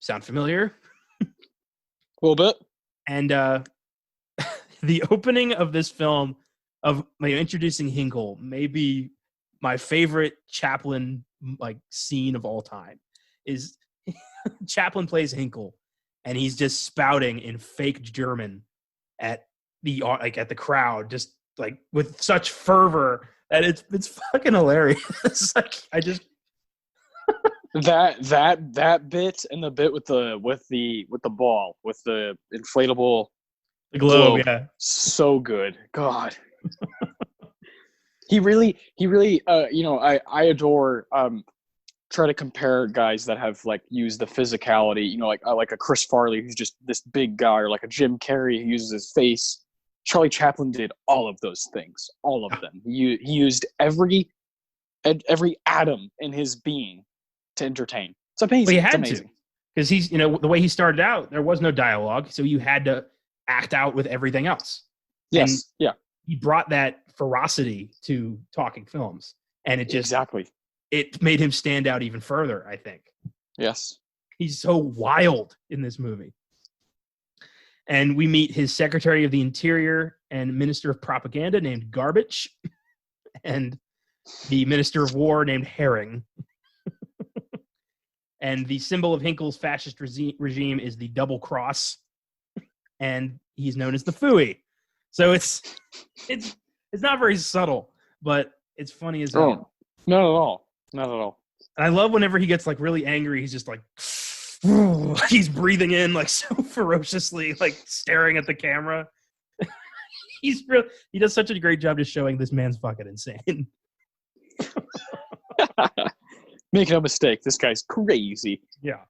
Sound familiar? A little bit. And the opening of this film of introducing Hinkle may be my favorite Chaplin scene of all time. Is Chaplin plays Hinkle, and he's just spouting in fake German at the crowd, just with such fervor that it's fucking hilarious. That bit and the bit with the ball, with the inflatable globe, yeah, so good. God. he really I adore try to compare guys that have used the physicality, like a Chris Farley who's just this big guy, or like a Jim Carrey who uses his face. Charlie Chaplin did all of those things, all of them. He used every atom in his being to entertain. It's amazing. Well, he had it's amazing. to, because he's the way he started out, there was no dialogue, so you had to act out with everything else. Yes, and yeah. He brought that ferocity to talking films, and it made him stand out even further, I think. Yes. He's so wild in this movie. And we meet his Secretary of the Interior and Minister of Propaganda named Garbage, and the Minister of War named Herring. And the symbol of Hinkle's fascist regime is the double cross, and he's known as the Fooey. So it's not very subtle, but it's funny as hell. Not at all. Not at all. And I love whenever he gets really angry, he's just he's breathing in so ferociously, staring at the camera. He does such a great job just showing this man's fucking insane. Make no mistake, this guy's crazy. Yeah.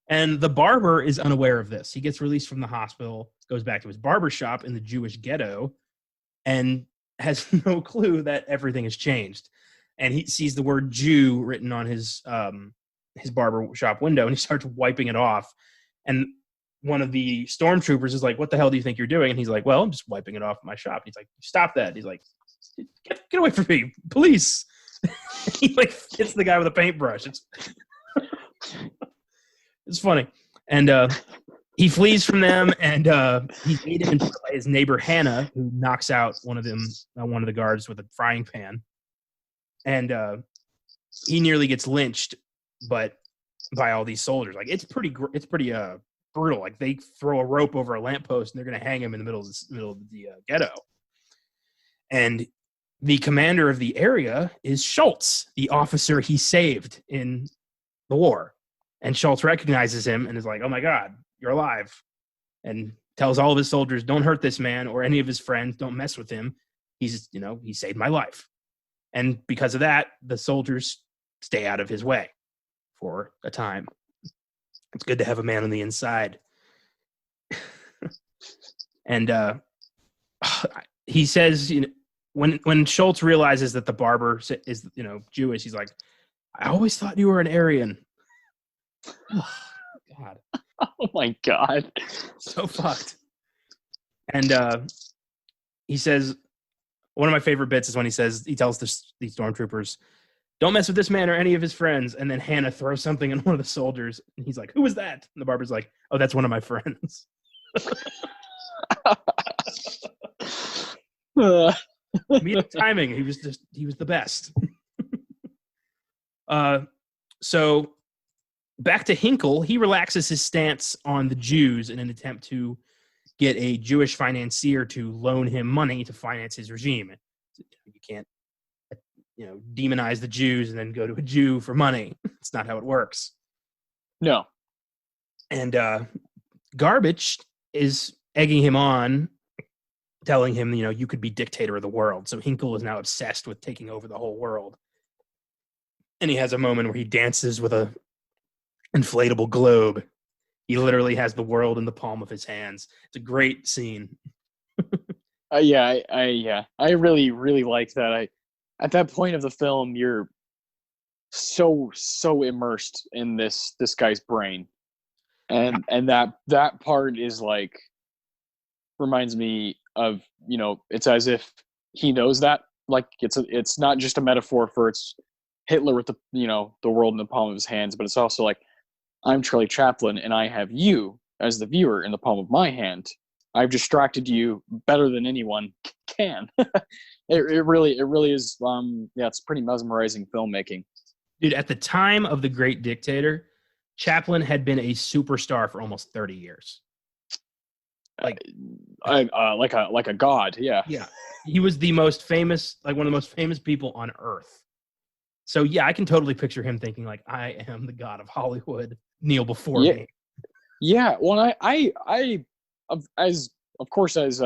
And the barber is unaware of this. He gets released from the hospital, goes back to his barber shop in the Jewish ghetto, and has no clue that everything has changed. And he sees the word Jew written on his his barber shop window, and he starts wiping it off. And one of the stormtroopers is like, "What the hell do you think you're doing?" And he's like, "Well, I'm just wiping it off my shop." And he's like, "Stop that!" And he's like, "Get away from me, police!" He like hits the guy with a paintbrush. It's funny, and he flees from them, and he's aided in by his neighbor Hannah, who knocks out one of the guards with a frying pan, and he nearly gets lynched, but by all these soldiers. Like it's pretty brutal. Like they throw a rope over a lamppost, and they're going to hang him in the middle of the ghetto. And the commander of the area is Schultz, the officer he saved in the war. And Schultz recognizes him and is like, "Oh my God, you're alive," and tells all of his soldiers, "Don't hurt this man or any of his friends. Don't mess with him. He saved my life." And because of that, the soldiers stay out of his way for a time. It's good to have a man on the inside. And he says, when Schultz realizes that the barber is, Jewish, he's like, "I always thought you were an Aryan." Oh, God. Oh my God. So fucked. And he says, one of my favorite bits is when he tells these stormtroopers, "Don't mess with this man or any of his friends." And then Hannah throws something in one of the soldiers, and he's like, "Who was that?" And the barber's like, "Oh, that's one of my friends." Immediate timing. He was the best. So back to Hinkle, he relaxes his stance on the Jews in an attempt to get a Jewish financier to loan him money to finance his regime. You can't, demonize the Jews and then go to a Jew for money. It's not how it works. No. And Garbage is egging him on, telling him, "You could be dictator of the world." So Hinkle is now obsessed with taking over the whole world. And he has a moment where he dances with a inflatable globe. He literally has the world in the palm of his hands. It's a great scene. I really, really like that. At that point of the film, you're so immersed in this guy's brain, and that part is like reminds me of, it's as if he knows that, like it's not just a metaphor for it's Hitler with the world in the palm of his hands, but it's also like, I'm Charlie Chaplin, and I have you as the viewer in the palm of my hand. I've distracted you better than anyone can. It really is. It's pretty mesmerizing filmmaking. Dude, at the time of The Great Dictator, Chaplin had been a superstar for almost 30 years. Like a god. Yeah. Yeah. He was the most famous, like one of the most famous people on earth. So yeah, I can totally picture him thinking like, "I am the god of Hollywood. Kneel before me." Yeah. Well, I as of course as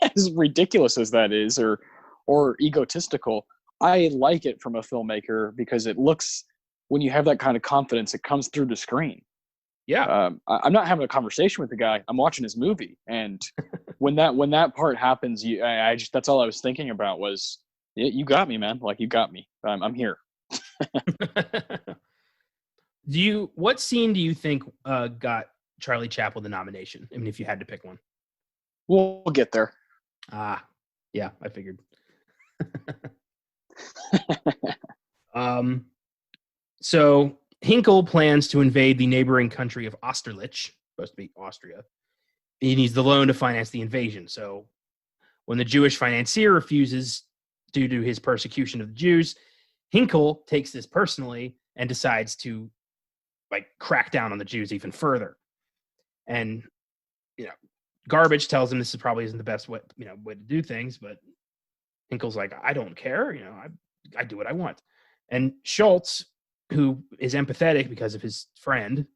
as ridiculous as that is, or egotistical, I like it from a filmmaker because it looks, when you have that kind of confidence, it comes through the screen. Yeah. I'm not having a conversation with the guy. I'm watching his movie, and when that part happens, that's all I was thinking about was, you got me, man. Like, you got me. I'm here. What scene do you think got Charlie Chaplin the nomination? I mean, if you had to pick one. We'll get there. Yeah, I figured. So Hinkle plans to invade the neighboring country of Austerlitz, supposed to be Austria. He needs the loan to finance the invasion. So when the Jewish financier refuses due to his persecution of the Jews, Hinkle takes this personally and decides to crack down on the Jews even further. And Garbage tells him this probably isn't the best way to do things, but Hinkle's like, "I don't care, I do what I want." And Schultz, who is empathetic because of his friend,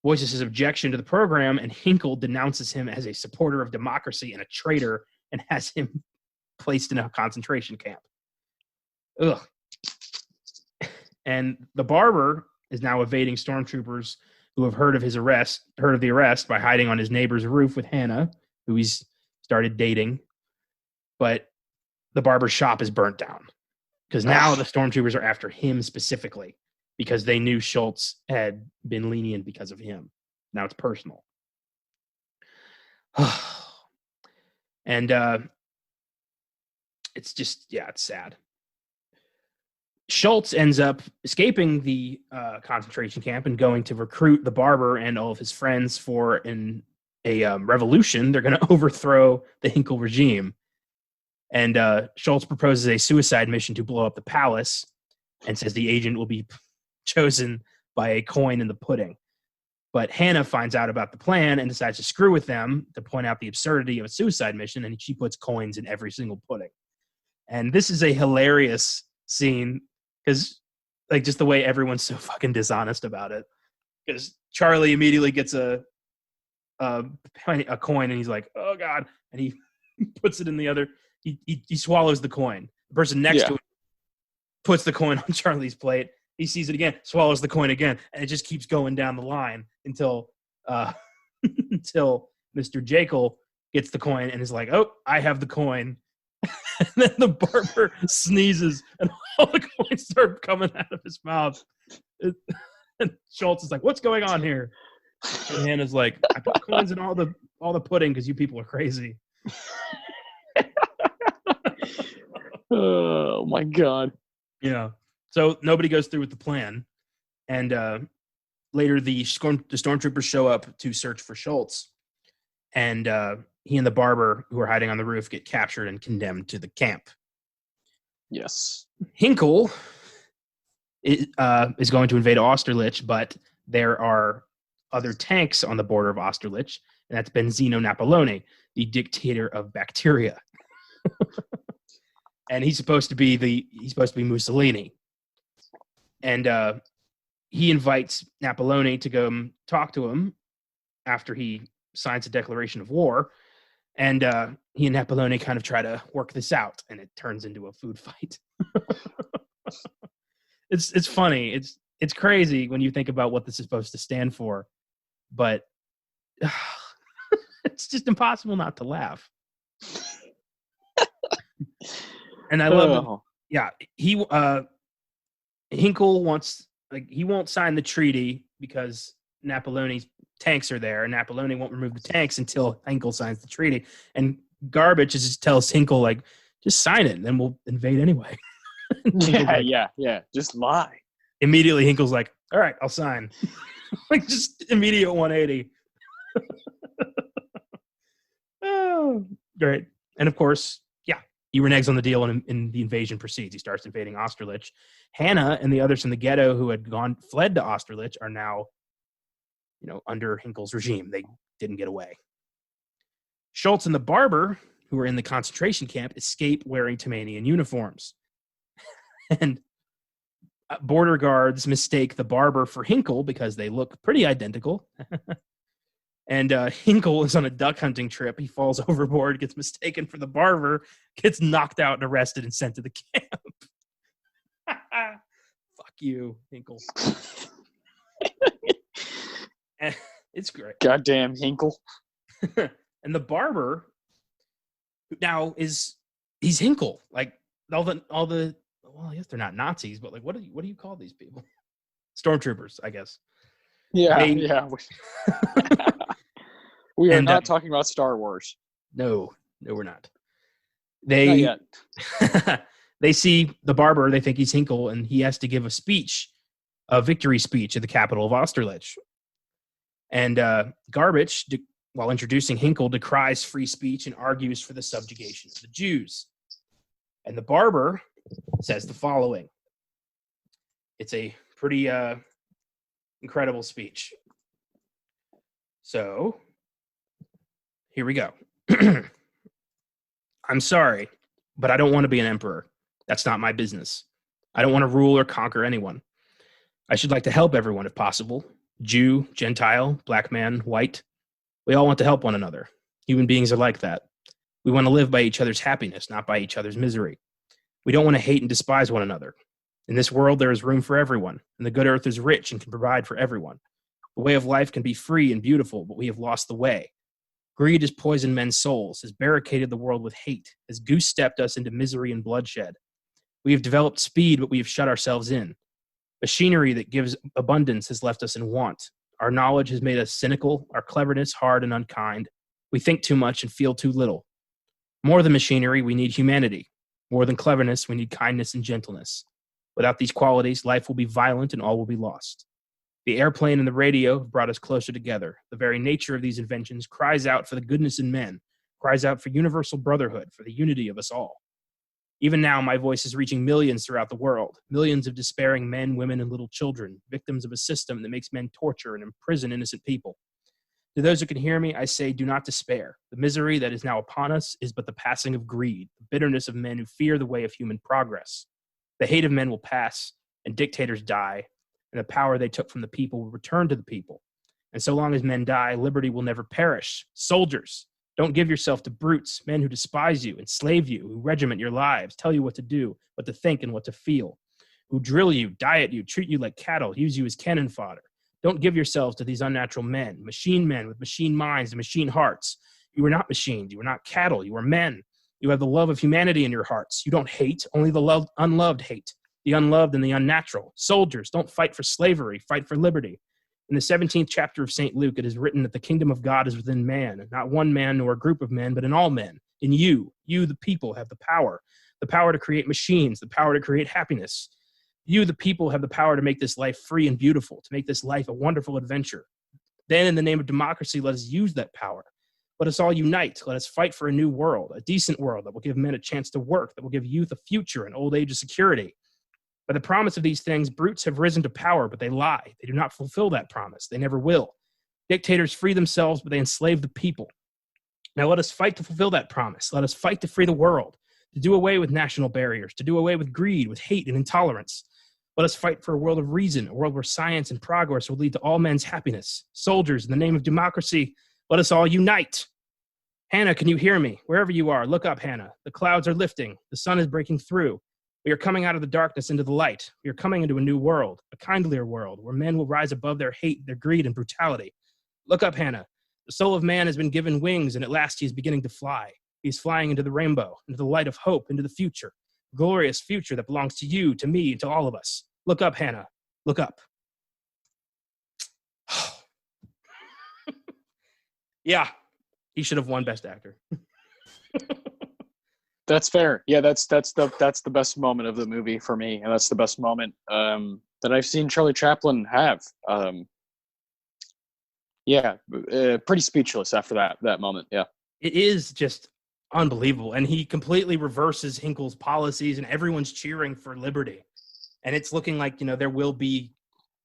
voices his objection to the program, and Hinkle denounces him as a supporter of democracy and a traitor, and has him placed in a concentration camp. Ugh. And the barber is now evading stormtroopers who have heard of the arrest by hiding on his neighbor's roof with Hannah, who he's started dating. But the barber's shop is burnt down because now the stormtroopers are after him specifically because they knew Schultz had been lenient because of him. Now it's personal. And it's just, it's sad. Schultz ends up escaping the concentration camp and going to recruit the barber and all of his friends for a revolution. They're going to overthrow the Hinkle regime. And Schultz proposes a suicide mission to blow up the palace and says the agent will be chosen by a coin in the pudding. But Hannah finds out about the plan and decides to screw with them to point out the absurdity of a suicide mission, and she puts coins in every single pudding. And this is a hilarious scene because, like, just the way everyone's so fucking dishonest about it. Because Charlie immediately gets a coin, and he's like, "Oh God!" and he puts it in the other. He swallows the coin. The person next to him puts the coin on Charlie's plate. He sees it again, swallows the coin again, and it just keeps going down the line until Mr. Jekyll gets the coin and is like, "Oh, I have the coin." And then the barber sneezes, and all the coins start coming out of his mouth. And Schultz is like, "What's going on here?" And Hannah's like, "I put coins in all the pudding because you people are crazy." Oh my God. Yeah. So nobody goes through with the plan, and later the stormtroopers show up to search for Schultz, and he and the barber, who are hiding on the roof, get captured and condemned to the camp. Yes. Hinkle is going to invade Austerlitz, but there are other tanks on the border of Austerlitz, and that's Benzino Napoloni, the dictator of bacteria. And he's supposed to be Mussolini. And he invites Napoloni to go talk to him after he signs a declaration of war. And he and Napoloni kind of try to work this out, and it turns into a food fight. It's funny. It's crazy when you think about what this is supposed to stand for, but it's just impossible not to laugh. And I love it. Yeah, Hinkle he won't sign the treaty because Napoloni's tanks are there, and Napoloni won't remove the tanks until Hinkle signs the treaty. And Garbage just tells Hinkle, like, just sign it, and then we'll invade anyway. Yeah. Just lie. Immediately, Hinkle's like, all right, I'll sign. Like, just immediate 180. Oh, great. And of course, he reneges on the deal, and the invasion proceeds. He starts invading Austerlitz. Hannah and the others in the ghetto who had fled to Austerlitz are now, under Hinkle's regime. They didn't get away. Schultz and the barber, who are in the concentration camp, escape wearing Tomanian uniforms. And border guards mistake the barber for Hinkle because they look pretty identical. And Hinkle is on a duck hunting trip. He falls overboard, gets mistaken for the barber, gets knocked out and arrested and sent to the camp. Fuck you, Hinkle. It's great. Goddamn Hinkle. And the barber now he's Hinkle. Like all the well, I guess they're not Nazis, but like what do you call these people? Stormtroopers, I guess. Yeah. We are not talking about Star Wars. No, we're not. Not yet. They see the barber, they think he's Hinkle, and he has to give a victory speech at the capital of Austerlitz. And Garbage, while introducing Hinkle, decries free speech and argues for the subjugation of the Jews. And the barber says the following. It's a pretty incredible speech. So, here we go. I'm sorry, but I don't want to be an emperor. That's not my business. I don't want to rule or conquer anyone. I should like to help everyone if possible. Jew, Gentile, black man, white. We all want to help one another. Human beings are like that. We want to live by each other's happiness, not by each other's misery. We don't want to hate and despise one another. In this world, there is room for everyone, and the good earth is rich and can provide for everyone. The way of life can be free and beautiful, but we have lost the way. Greed has poisoned men's souls, has barricaded the world with hate, has goose-stepped us into misery and bloodshed. We have developed speed, but we have shut ourselves in. Machinery that gives abundance has left us in want. Our knowledge has made us cynical, our cleverness hard and unkind. We think too much and feel too little. More than machinery, we need humanity. More than cleverness, we need kindness and gentleness. Without these qualities, life will be violent and all will be lost. The airplane and the radio have brought us closer together. The very nature of these inventions cries out for the goodness in men, cries out for universal brotherhood, for the unity of us all. Even now, my voice is reaching millions throughout the world, millions of despairing men, women, and little children, victims of a system that makes men torture and imprison innocent people. To those who can hear me, I say, do not despair. The misery that is now upon us is but the passing of greed, the bitterness of men who fear the way of human progress. The hate of men will pass, and dictators die, and the power they took from the people will return to the people. And so long as men die, liberty will never perish. Soldiers, don't give yourself to brutes, men who despise you, enslave you, who regiment your lives, tell you what to do, what to think, and what to feel, who drill you, diet you, treat you like cattle, use you as cannon fodder. Don't give yourselves to these unnatural men with machine minds and machine hearts. You are not machines. You are not cattle. You are men. You have the love of humanity in your hearts. You don't hate, only the unloved hate, the unloved and the unnatural. Soldiers, don't fight for slavery, fight for liberty. In the 17th chapter of St. Luke, it is written that the kingdom of God is within man, not one man nor a group of men, but in all men. In you, the people, have the power to create machines, the power to create happiness. You, the people, have the power to make this life free and beautiful, to make this life a wonderful adventure. Then, in the name of democracy, let us use that power. Let us all unite. Let us fight for a new world, a decent world that will give men a chance to work, that will give youth a future and old age a security. By the promise of these things, brutes have risen to power, but they lie. They do not fulfill that promise. They never will. Dictators free themselves, but they enslave the people. Now let us fight to fulfill that promise. Let us fight to free the world, to do away with national barriers, to do away with greed, with hate and intolerance. Let us fight for a world of reason, a world where science and progress will lead to all men's happiness. Soldiers, in the name of democracy, let us all unite. Hannah, can you hear me? Wherever you are, look up, Hannah. The clouds are lifting. The sun is breaking through. We are coming out of the darkness into the light. We are coming into a new world, a kindlier world, where men will rise above their hate, their greed, and brutality. Look up, Hannah. The soul of man has been given wings, and at last he is beginning to fly. He is flying into the rainbow, into the light of hope, into the future. A glorious future that belongs to you, to me, and to all of us. Look up, Hannah. Look up. Yeah, he should have won Best Actor. That's fair. Yeah, that's the best moment of the movie for me, and that's the best moment that I've seen Charlie Chaplin have. Pretty speechless after that moment. Yeah, it is just unbelievable, and he completely reverses Hinkle's policies, and everyone's cheering for liberty, and it's looking like there will be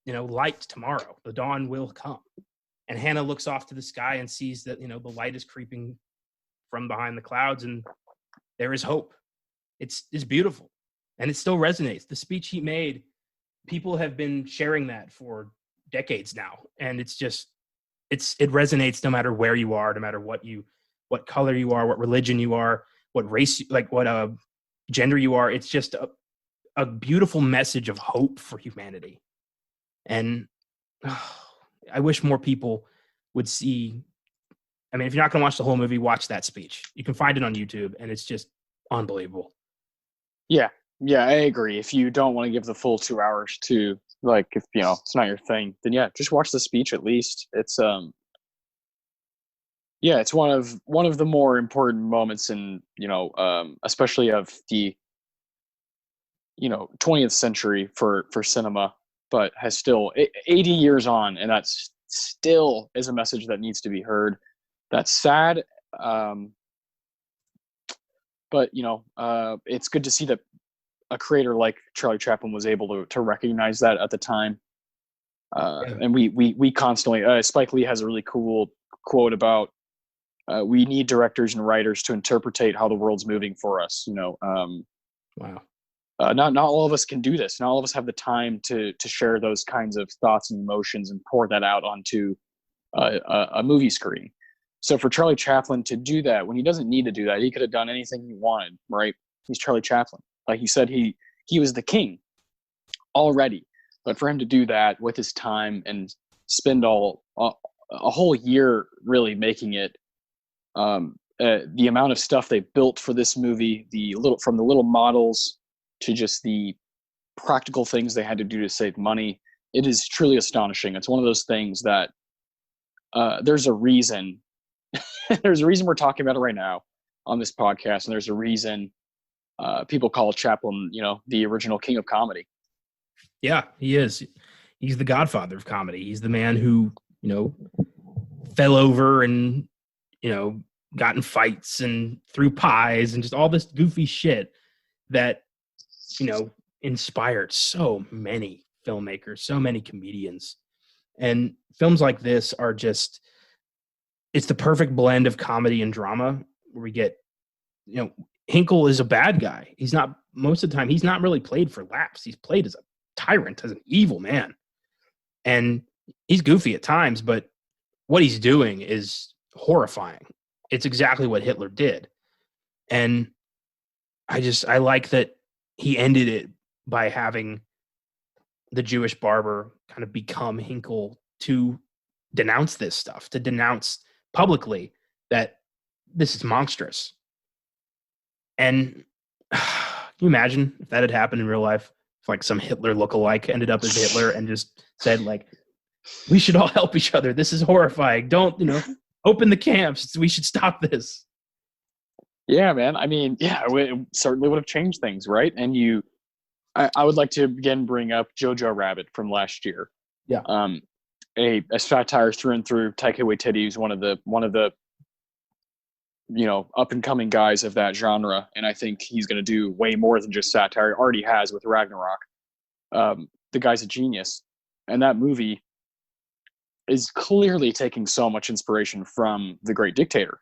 light tomorrow. The dawn will come, and Hannah looks off to the sky and sees that the light is creeping from behind the clouds, and there is hope. It's beautiful, and it still resonates. The speech he made, people have been sharing that for decades now, and it resonates no matter where you are, no matter what color you are, what religion you are, what race, what gender you are. It's just a beautiful message of hope for humanity, and I wish more people would see. I mean, if you're not going to watch the whole movie, watch that speech. You can find it on YouTube, and it's just unbelievable. Yeah, I agree. If you don't want to give the full 2 hours to, if it's not your thing, then just watch the speech at least. It's it's one of the more important moments in especially of the 20th century for cinema, but has still 80 years on, and that's still is a message that needs to be heard. That's sad, but it's good to see that a creator like Charlie Chaplin was able to recognize that at the time. And we constantly Spike Lee has a really cool quote about we need directors and writers to interpretate how the world's moving for us. Wow. Not all of us can do this. Not all of us have the time to share those kinds of thoughts and emotions and pour that out onto a movie screen. So for Charlie Chaplin to do that when he doesn't need to do that, he could have done anything he wanted, right? He's Charlie Chaplin. Like he said, he was the king already. But for him to do that with his time and spend a whole year really making it, the amount of stuff they built for this movie, from the little models to just the practical things they had to do to save money. It is truly astonishing. It's one of those things that there's a reason. There's a reason we're talking about it right now on this podcast, and there's a reason people call Chaplin, the original king of comedy. Yeah, he is. He's the godfather of comedy. He's the man who, fell over and, got in fights and threw pies and just all this goofy shit that, inspired so many filmmakers, so many comedians. And films like this are just, it's the perfect blend of comedy and drama where we get, Hinkle is a bad guy. He's not, most of the time, he's not really played for laughs. He's played as a tyrant, as an evil man. And he's goofy at times, but what he's doing is horrifying. It's exactly what Hitler did. And I like that he ended it by having the Jewish barber kind of become Hinkle to denounce this stuff, to denounce publicly that this is monstrous. And can you imagine if that had happened in real life? If like some Hitler lookalike ended up as Hitler and just said like, we should all help each other. This is horrifying. Don't, open the camps. We should stop this. Yeah, man. I mean, yeah, it certainly would have changed things, right? And I would like to again bring up Jojo Rabbit from last year. Yeah. A satire through and through. Taika Waititi is one of the up and coming guys of that genre, and I think he's going to do way more than just satire. Already has with Ragnarok. The guy's a genius, and that movie is clearly taking so much inspiration from The Great Dictator.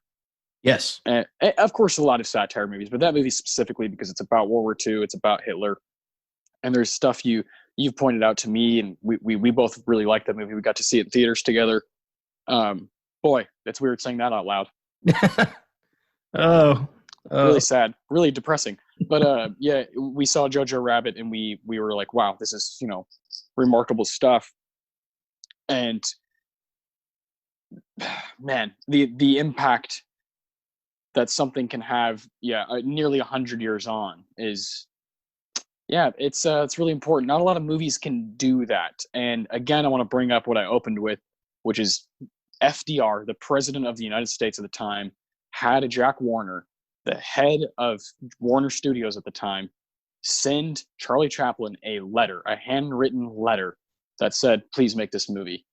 Yes. And of course, a lot of satire movies, but that movie specifically because it's about World War II, it's about Hitler, and there's stuff you've pointed out to me, and we both really liked that movie. We got to see it in theaters together. Boy, that's weird saying that out loud. Oh. Really sad, really depressing. But yeah, we saw Jojo Rabbit, and we were like, wow, this is remarkable stuff. And man, the impact that something can have, nearly 100 years on is, it's really important. Not a lot of movies can do that. And again, I want to bring up what I opened with, which is FDR, the president of the United States at the time, had Jack Warner, the head of Warner Studios at the time, send Charlie Chaplin a handwritten letter that said, please make this movie.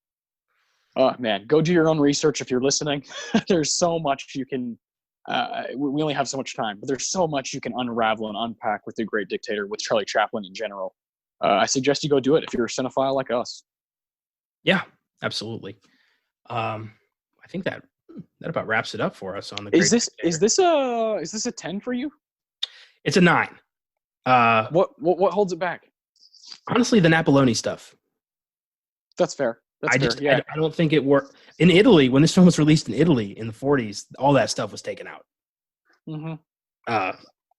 Oh man, go do your own research if you're listening. There's so much you can, we only have so much time, but there's so much you can unravel and unpack with The Great Dictator, with Charlie Chaplin in general. I suggest you go do it if you're a cinephile like us. Yeah, absolutely. I think that about wraps it up for us on the Great Dictator. Is this a 10 for you? It's a 9. What holds it back? Honestly, the Napoloni stuff. That's fair. I don't think it worked. In Italy, when this film was released in Italy in the 40s, all that stuff was taken out. Mm-hmm.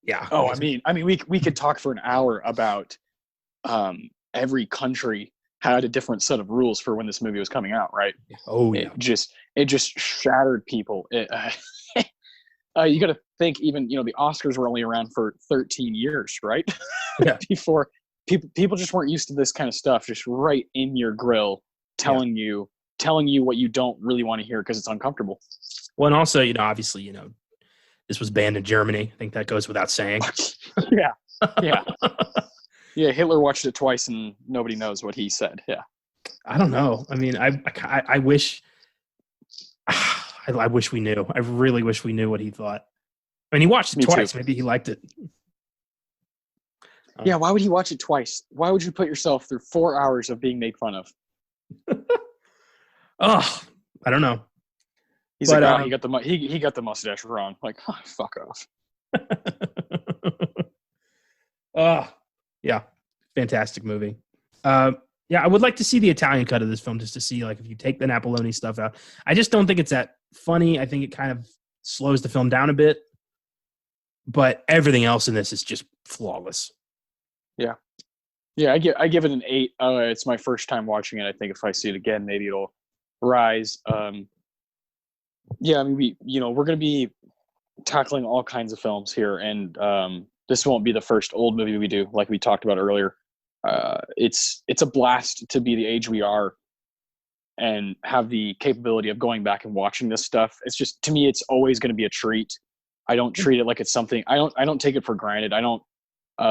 Yeah. Oh, I mean, we could talk for an hour about every country had a different set of rules for when this movie was coming out, right? Oh, yeah. It just shattered people. You got to think, even the Oscars were only around for 13 years, right? Yeah. Before people just weren't used to this kind of stuff, just right in your grill, telling you what you don't really want to hear because it's uncomfortable. Well, and also, obviously, this was banned in Germany. I think that goes without saying. Yeah. Yeah, Hitler watched it twice and nobody knows what he said. Yeah. I don't know. I mean, I wish I wish we knew. I really wish we knew what he thought. I mean, he watched it twice. Too. Maybe he liked it. Yeah, why would he watch it twice? Why would you put yourself through 4 hours of being made fun of? Oh, I don't know. He's like, oh, he got the mustache wrong. Like, oh, fuck off. Oh, yeah. Fantastic movie. Yeah, I would like to see the Italian cut of this film just to see, like, if you take the Napoloni stuff out. I just don't think it's that funny. I think it kind of slows the film down a bit. But everything else in this is just flawless. Yeah. Yeah, I give it an 8. It's my first time watching it. I think if I see it again, maybe it'll rise. Yeah, I mean, we're going to be tackling all kinds of films here, and this won't be the first old movie we do, like we talked about earlier. It's a blast to be the age we are and have the capability of going back and watching this stuff. It's just, to me, it's always going to be a treat. I don't treat it like it's something. I don't take it for granted. I don't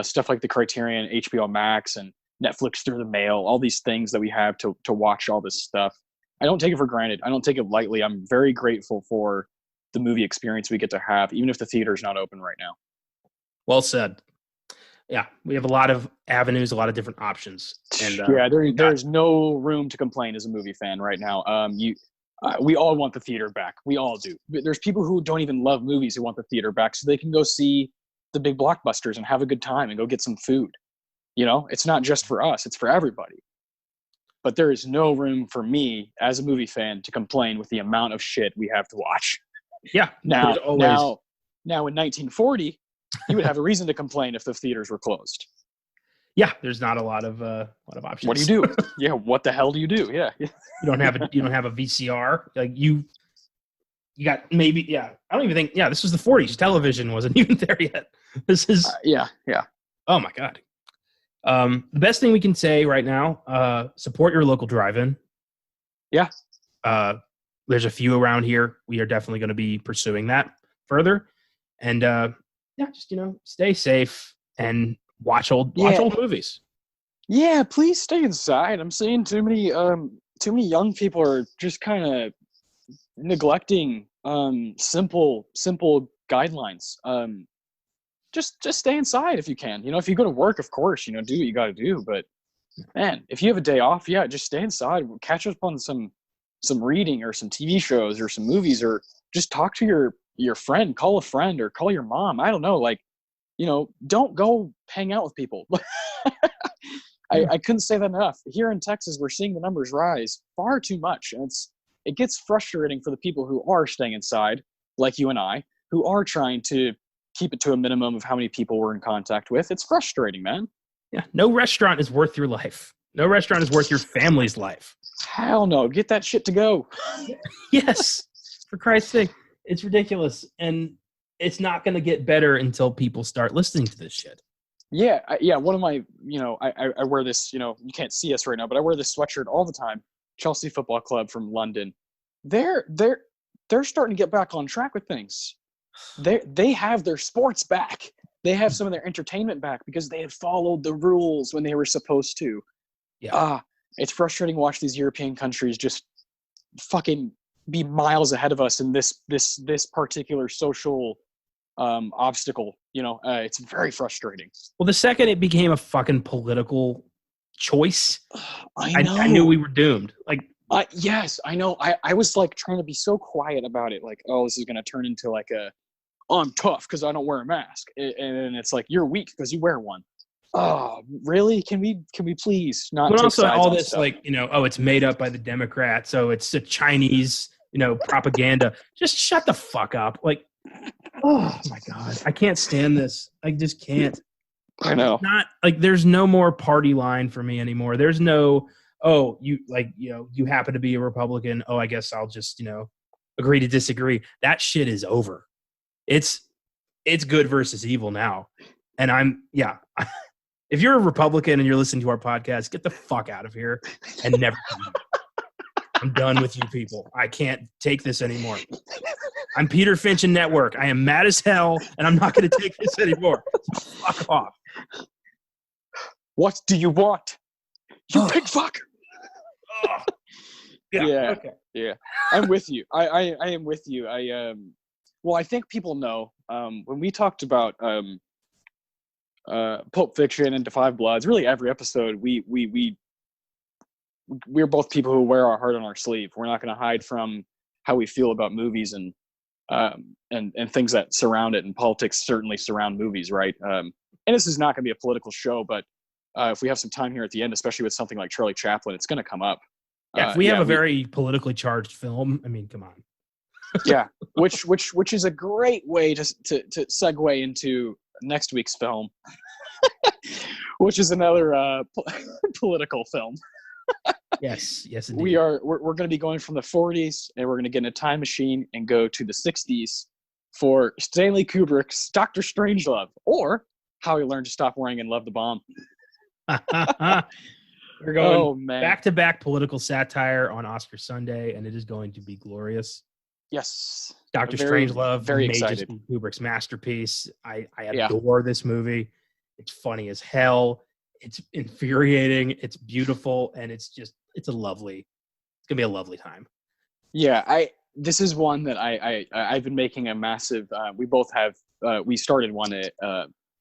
stuff like the Criterion, HBO Max, and Netflix through the mail. All these things that we have to watch all this stuff. I don't take it for granted. I don't take it lightly. I'm very grateful for the movie experience we get to have, even if the theater is not open right now. Well said. Yeah, we have a lot of avenues, a lot of different options. And there's no room to complain as a movie fan right now. We all want the theater back. We all do. There's people who don't even love movies who want the theater back so they can go see the big blockbusters and have a good time and go get some food. You know, it's not just for us, it's for everybody. But there is no room for me as a movie fan to complain with the amount of shit we have to watch. Yeah. Now in 1940, you would have a reason to complain if the theaters were closed. Yeah, there's not a lot of options. What do you do? Yeah, what the hell do you do? Yeah. You don't have a VCR. Like you got maybe, yeah. I don't even think, yeah, this was the 40s. Television wasn't even there yet. This is yeah. Oh my God. The best thing we can say right now, support your local drive-in. Yeah. There's a few around here. We are definitely going to be pursuing that further. And just, stay safe and watch old movies. Yeah, please stay inside. I'm seeing too many young people are just kind of neglecting simple guidelines. Just stay inside if you can. If you go to work, of course, do what you got to do. But man, if you have a day off, yeah, just stay inside. Catch up on some reading or some TV shows or some movies, or just talk to your friend. Call a friend or call your mom. I don't know. Don't go hang out with people. I couldn't say that enough. Here in Texas, we're seeing the numbers rise far too much, and it gets frustrating for the people who are staying inside, like you and I, who are trying to keep it to a minimum of how many people we're in contact with. It's frustrating, man. Yeah. No restaurant is worth your life. No restaurant is worth your family's life. Hell no. Get that shit to go. Yes. For Christ's sake. It's ridiculous. And it's not going to get better until people start listening to this shit. Yeah. One of my, I wear this, you can't see us right now, but I wear this sweatshirt all the time. Chelsea Football Club from London. They're starting to get back on track with things. They have their sports back. They have some of their entertainment back because they had followed the rules when they were supposed to. Yeah. It's frustrating to watch these European countries just fucking be miles ahead of us in this particular social obstacle. It's very frustrating. Well, the second it became a fucking political choice, I knew we were doomed. Yes, I know. I was trying to be so quiet about it. This is going to turn into I'm tough because I don't wear a mask. And it's you're weak because you wear one. Oh, really? Can we please not But take also sides all on this stuff? it's made up by the Democrats. So it's a Chinese, propaganda. Just shut the fuck up. Oh my God. I can't stand this. I just can't. I know. It's not there's no more party line for me anymore. There's no, you happen to be a Republican. Oh, I guess I'll just, agree to disagree. That shit is over. It's good versus evil now. And if you're a Republican and you're listening to our podcast, get the fuck out of here and never come back. I'm done with you people. I can't take this anymore. I'm Peter Finch and Network. I am mad as hell, and I'm not going to take this anymore. Fuck off. What do you want? You pig fuck. Oh. Yeah. Okay. Yeah. I'm with you. I am with you. I think people know when we talked about Pulp Fiction and Five Bloods, really every episode, we're both people who wear our heart on our sleeve. We're not going to hide from how we feel about movies and things that surround it, and politics certainly surround movies, right? And this is not going to be a political show, but if we have some time here at the end, especially with something like Charlie Chaplin, it's going to come up. Yeah, if we have a very politically charged film, I mean, come on. Yeah, which is a great way to segue into next week's film, which is another political film. Yes, indeed. We're going to be going from the 40s, and we're going to get in a time machine and go to the 60s for Stanley Kubrick's Dr. Strangelove, or How He Learned to Stop Worrying and Love the Bomb. We're going Oh, man. back-to-back political satire on Oscar Sunday, and it is going to be glorious. Yes. Dr. Very, Strangelove very may excited. just be Kubrick's masterpiece. I Yeah. adore this movie. It's funny as hell. It's infuriating. It's beautiful, and it's gonna be a lovely time. Yeah, this is one that I've been making a massive. We both have. We started one at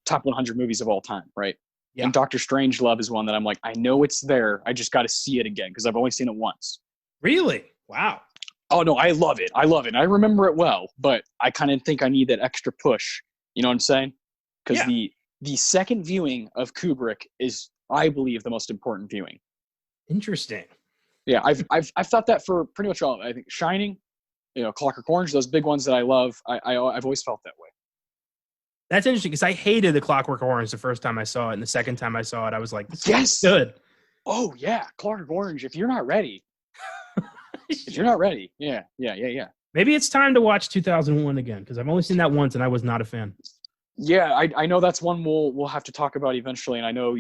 top 100 movies of all time, right? Yeah. And Doctor Strangelove is one that I'm like, I know it's there. I just got to see it again because I've only seen it once. Really? Wow. Oh no, I love it. I love it. I remember it well, but I kind of think I need that extra push. You know what I'm saying? Because the second viewing of Kubrick is, I believe, the most important viewing. Interesting. Yeah, I've thought that for pretty much all. I think Shining, Clockwork Orange, those big ones that I love. I've always felt that way. That's interesting because I hated the Clockwork Orange the first time I saw it, and the second time I saw it, I was like, "This is good." Oh yeah, Clockwork Orange. If you're not ready, yeah. Maybe it's time to watch 2001 again because I've only seen that once, and I was not a fan. Yeah, I know that's one we'll have to talk about eventually, and I know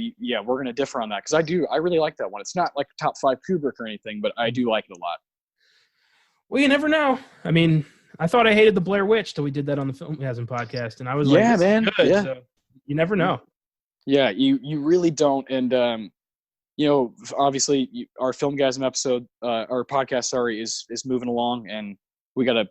we're gonna differ on that because I really like that one. It's not like top 5 Kubrick or anything, but I do like it a lot. Well, you never know. I mean, I thought I hated the Blair Witch till we did that on the Filmgazm podcast, and I was like, man, good. Yeah. So you never know. Yeah, you really don't, and obviously our Filmgazm episode, our podcast, is moving along, and we got a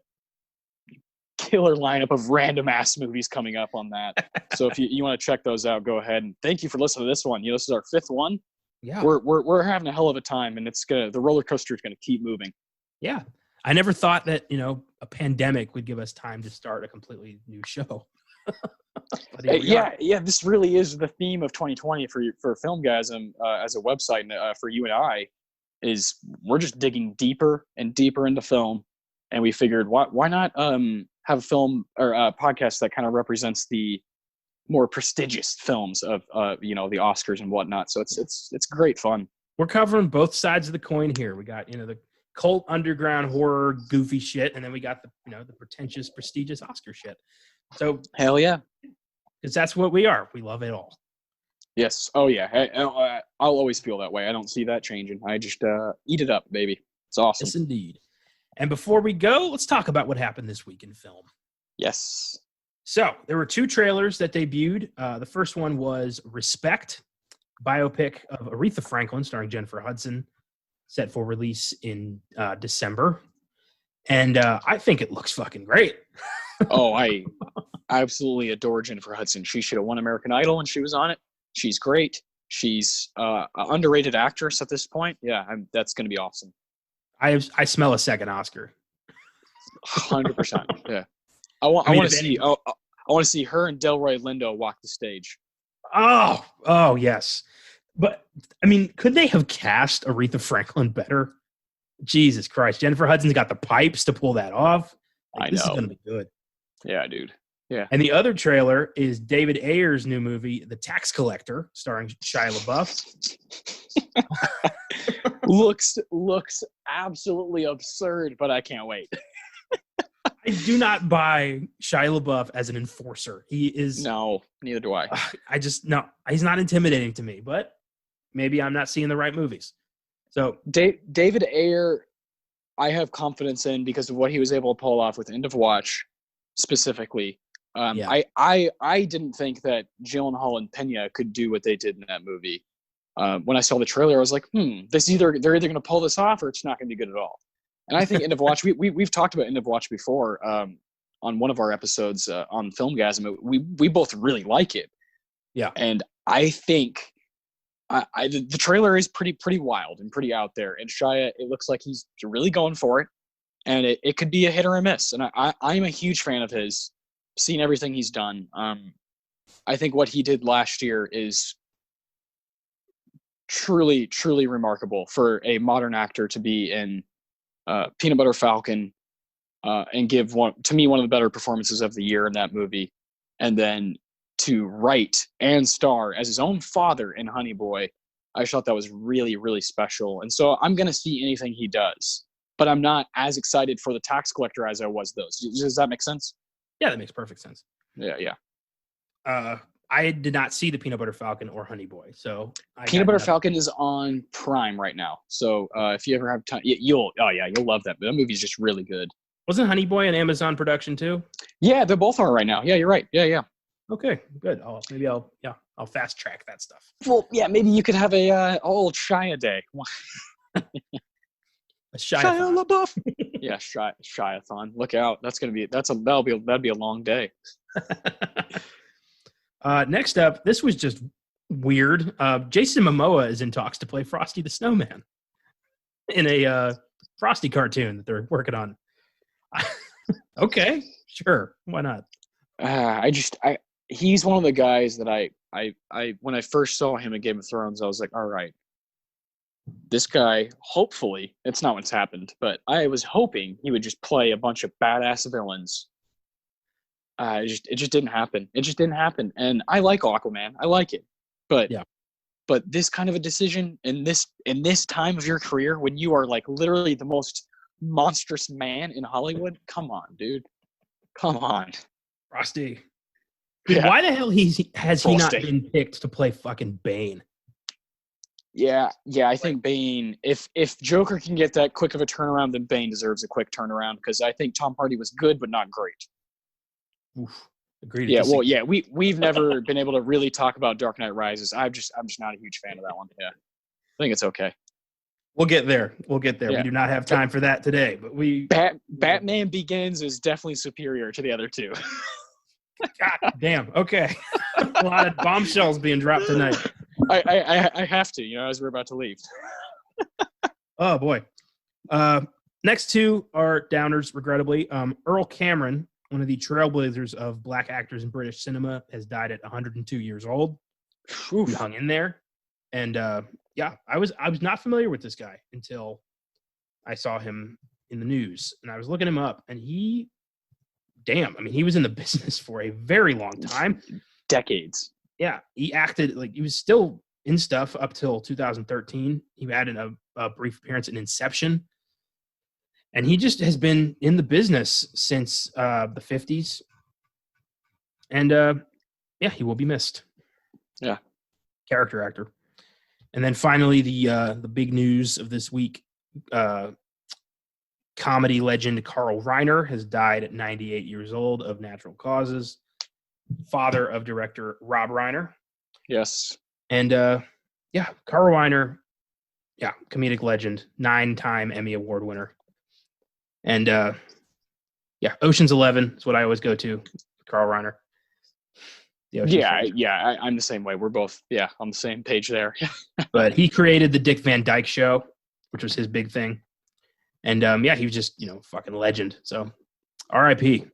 killer lineup of random ass movies coming up on that. So if you want to check those out, go ahead. And thank you for listening to this one. This is our 5th one. Yeah, we're having a hell of a time, and the roller coaster is gonna keep moving. Yeah, I never thought that a pandemic would give us time to start a completely new show. Yeah. This really is the theme of 2020 for Filmgazm as a website, and for you and I, is we're just digging deeper and deeper into film, and we figured why not have a film or a podcast that kind of represents the more prestigious films of the Oscars and whatnot. So it's great fun. We're covering both sides of the coin here. We got the cult underground horror goofy shit, and then we got the pretentious prestigious Oscar shit. So hell yeah, because that's what we are. We love it all. Yes. Oh yeah. I'll always feel that way. I don't see that changing. I just eat it up, baby. It's awesome. Yes, indeed. And before we go, let's talk about what happened this week in film. Yes. So there were 2 trailers that debuted. The first one was Respect, biopic of Aretha Franklin starring Jennifer Hudson, set for release in December. And I think it looks fucking great. Oh, I absolutely adore Jennifer Hudson. She should have won American Idol, and she was on it. She's great. She's an underrated actress at this point. Yeah, that's going to be awesome. I smell a second Oscar. 100%. Yeah. I want to see her and Delroy Lindo walk the stage. Oh yes. But I mean, could they have cast Aretha Franklin better? Jesus Christ. Jennifer Hudson's got the pipes to pull that off. This is going to be good. Yeah, dude. Yeah. And the other trailer is David Ayer's new movie, The Tax Collector, starring Shia LaBeouf. looks absolutely absurd, but I can't wait. I do not buy Shia LaBeouf as an enforcer. He is... No, neither do I. No, he's not intimidating to me, but maybe I'm not seeing the right movies. So David Ayer, I have confidence in because of what he was able to pull off with End of Watch specifically. I didn't think that Gyllenhaal and Pena could do what they did in that movie. When I saw the trailer, I was like, they're either going to pull this off or it's not going to be good at all. And I think End of Watch, we've talked about End of Watch before on one of our episodes on Filmgazm. We both really like it. Yeah. And I think the trailer is pretty wild and pretty out there. And Shia, it looks like he's really going for it. And it could be a hit or a miss. And I'm a huge fan of his. Seen everything he's done. I think what he did last year is truly, truly remarkable for a modern actor to be in Peanut Butter Falcon and give one of the better performances of the year in that movie. And then to write and star as his own father in Honey Boy, I thought that was really, really special. And so I'm going to see anything he does, but I'm not as excited for The Tax Collector as I was those. Does that make sense? Yeah, that makes perfect sense. Yeah. I did not see the Peanut Butter Falcon or Honey Boy, so Peanut Butter Falcon is on Prime right now. So if you ever have time, you'll love that. That movie's just really good. Wasn't Honey Boy an Amazon production too? Yeah, they both are right now. Yeah, you're right. Yeah. Okay, good. I'll fast track that stuff. Well, yeah, maybe you could have a old Shia day. A Shia LaBeouf. Yeah, Shia-thon. Look out. That'd be a long day. Next up, this was just weird. Jason Momoa is in talks to play Frosty the Snowman in a Frosty cartoon that they're working on. Okay, sure, why not? He's one of the guys that I when I first saw him in Game of Thrones, I was like, all right, this guy, hopefully, it's not what's happened, but I was hoping he would just play a bunch of badass villains. It just didn't happen. It just didn't happen. And I like Aquaman. I like it. But this kind of a decision in this time of your career, when you are like literally the most monstrous man in Hollywood, come on, dude. Come on. Frosty. Dude, why the hell has he not been picked to play fucking Bane? Yeah, I think Bane, if Joker can get that quick of a turnaround, then Bane deserves a quick turnaround, because I think Tom Hardy was good but not great. Oof. Agreed. Yeah, well, yeah, we've never been able to really talk about Dark Knight Rises. I'm just not a huge fan of that one. Yeah. I think it's okay. We'll get there. Yeah. We do not have time for that today, but Batman Begins is definitely superior to the other two. God damn. Okay. A lot of bombshells being dropped tonight. I have to, as we're about to leave. Oh boy. Next two are downers, regrettably. Earl Cameron, one of the trailblazers of black actors in British cinema, has died at 102 years old. He hung in there. And I was not familiar with this guy until I saw him in the news. And I was looking him up, and he was in the business for a very long time. Decades. Yeah. He acted he was still in stuff up till 2013. He had a brief appearance in Inception. And he just has been in the business since the 50s. And, he will be missed. Yeah. Character actor. And then finally, the big news of this week, comedy legend Carl Reiner has died at 98 years old of natural causes. Father of director Rob Reiner. Yes. And, Carl Reiner, comedic legend, 9-time Emmy Award winner. And Ocean's 11 is what I always go to. Carl Reiner. I'm the same way. We're both on the same page there. But he created the Dick Van Dyke Show, which was his big thing. And he was just fucking legend. So R.I.P.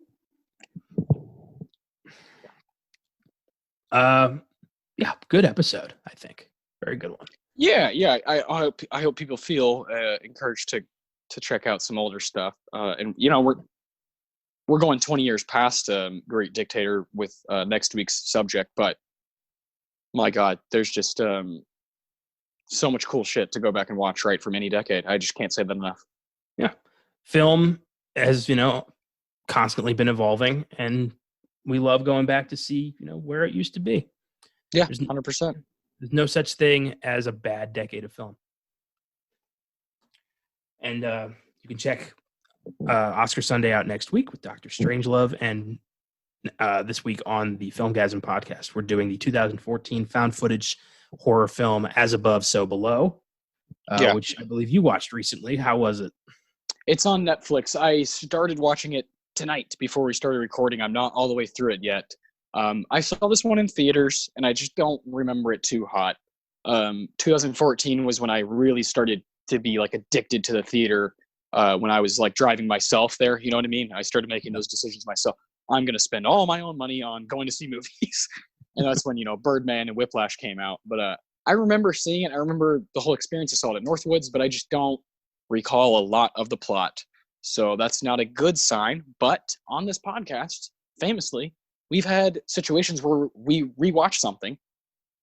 Good episode, I think. Very good one. Yeah. I hope people feel encouraged to check out some older stuff. And we're going 20 years past Great Dictator with next week's subject, but my God, there's just so much cool shit to go back and watch right from any decade. I just can't say that enough. Yeah. Film has, constantly been evolving, and we love going back to see, where it used to be. Yeah, 100%. There's no such thing as a bad decade of film. And you can check Oscar Sunday out next week with Dr. Strangelove, and this week on the Filmgazm podcast, we're doing the 2014 found footage horror film As Above, So Below, which I believe you watched recently. How was it? It's on Netflix. I started watching it tonight before we started recording. I'm not all the way through it yet. I saw this one in theaters, and I just don't remember it too hot. 2014 was when I really started to be addicted to the theater. When I was driving myself there, you know what I mean? I started making those decisions myself. I'm going to spend all my own money on going to see movies. And that's when, Birdman and Whiplash came out. But I remember seeing it. I remember the whole experience. I saw it at Northwoods, but I just don't recall a lot of the plot. So that's not a good sign. But on this podcast, famously, we've had situations where we rewatch something.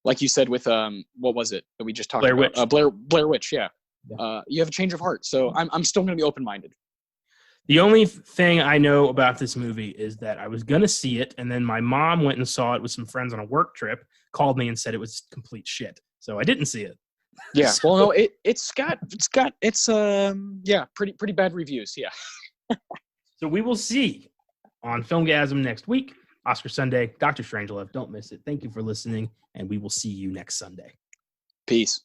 Like you said with, what was it that we just talked Blair about? Witch. Blair Witch, yeah. You have a change of heart. So I'm still going to be open-minded. The only thing I know about this movie is that I was going to see it, and then my mom went and saw it with some friends on a work trip, called me and said it was complete shit. So I didn't see it. Yeah. So- Well, no, it's pretty bad reviews. Yeah. So we will see on Filmgazm next week. Oscar Sunday, Dr. Strangelove. Don't miss it. Thank you for listening, and we will see you next Sunday. Peace.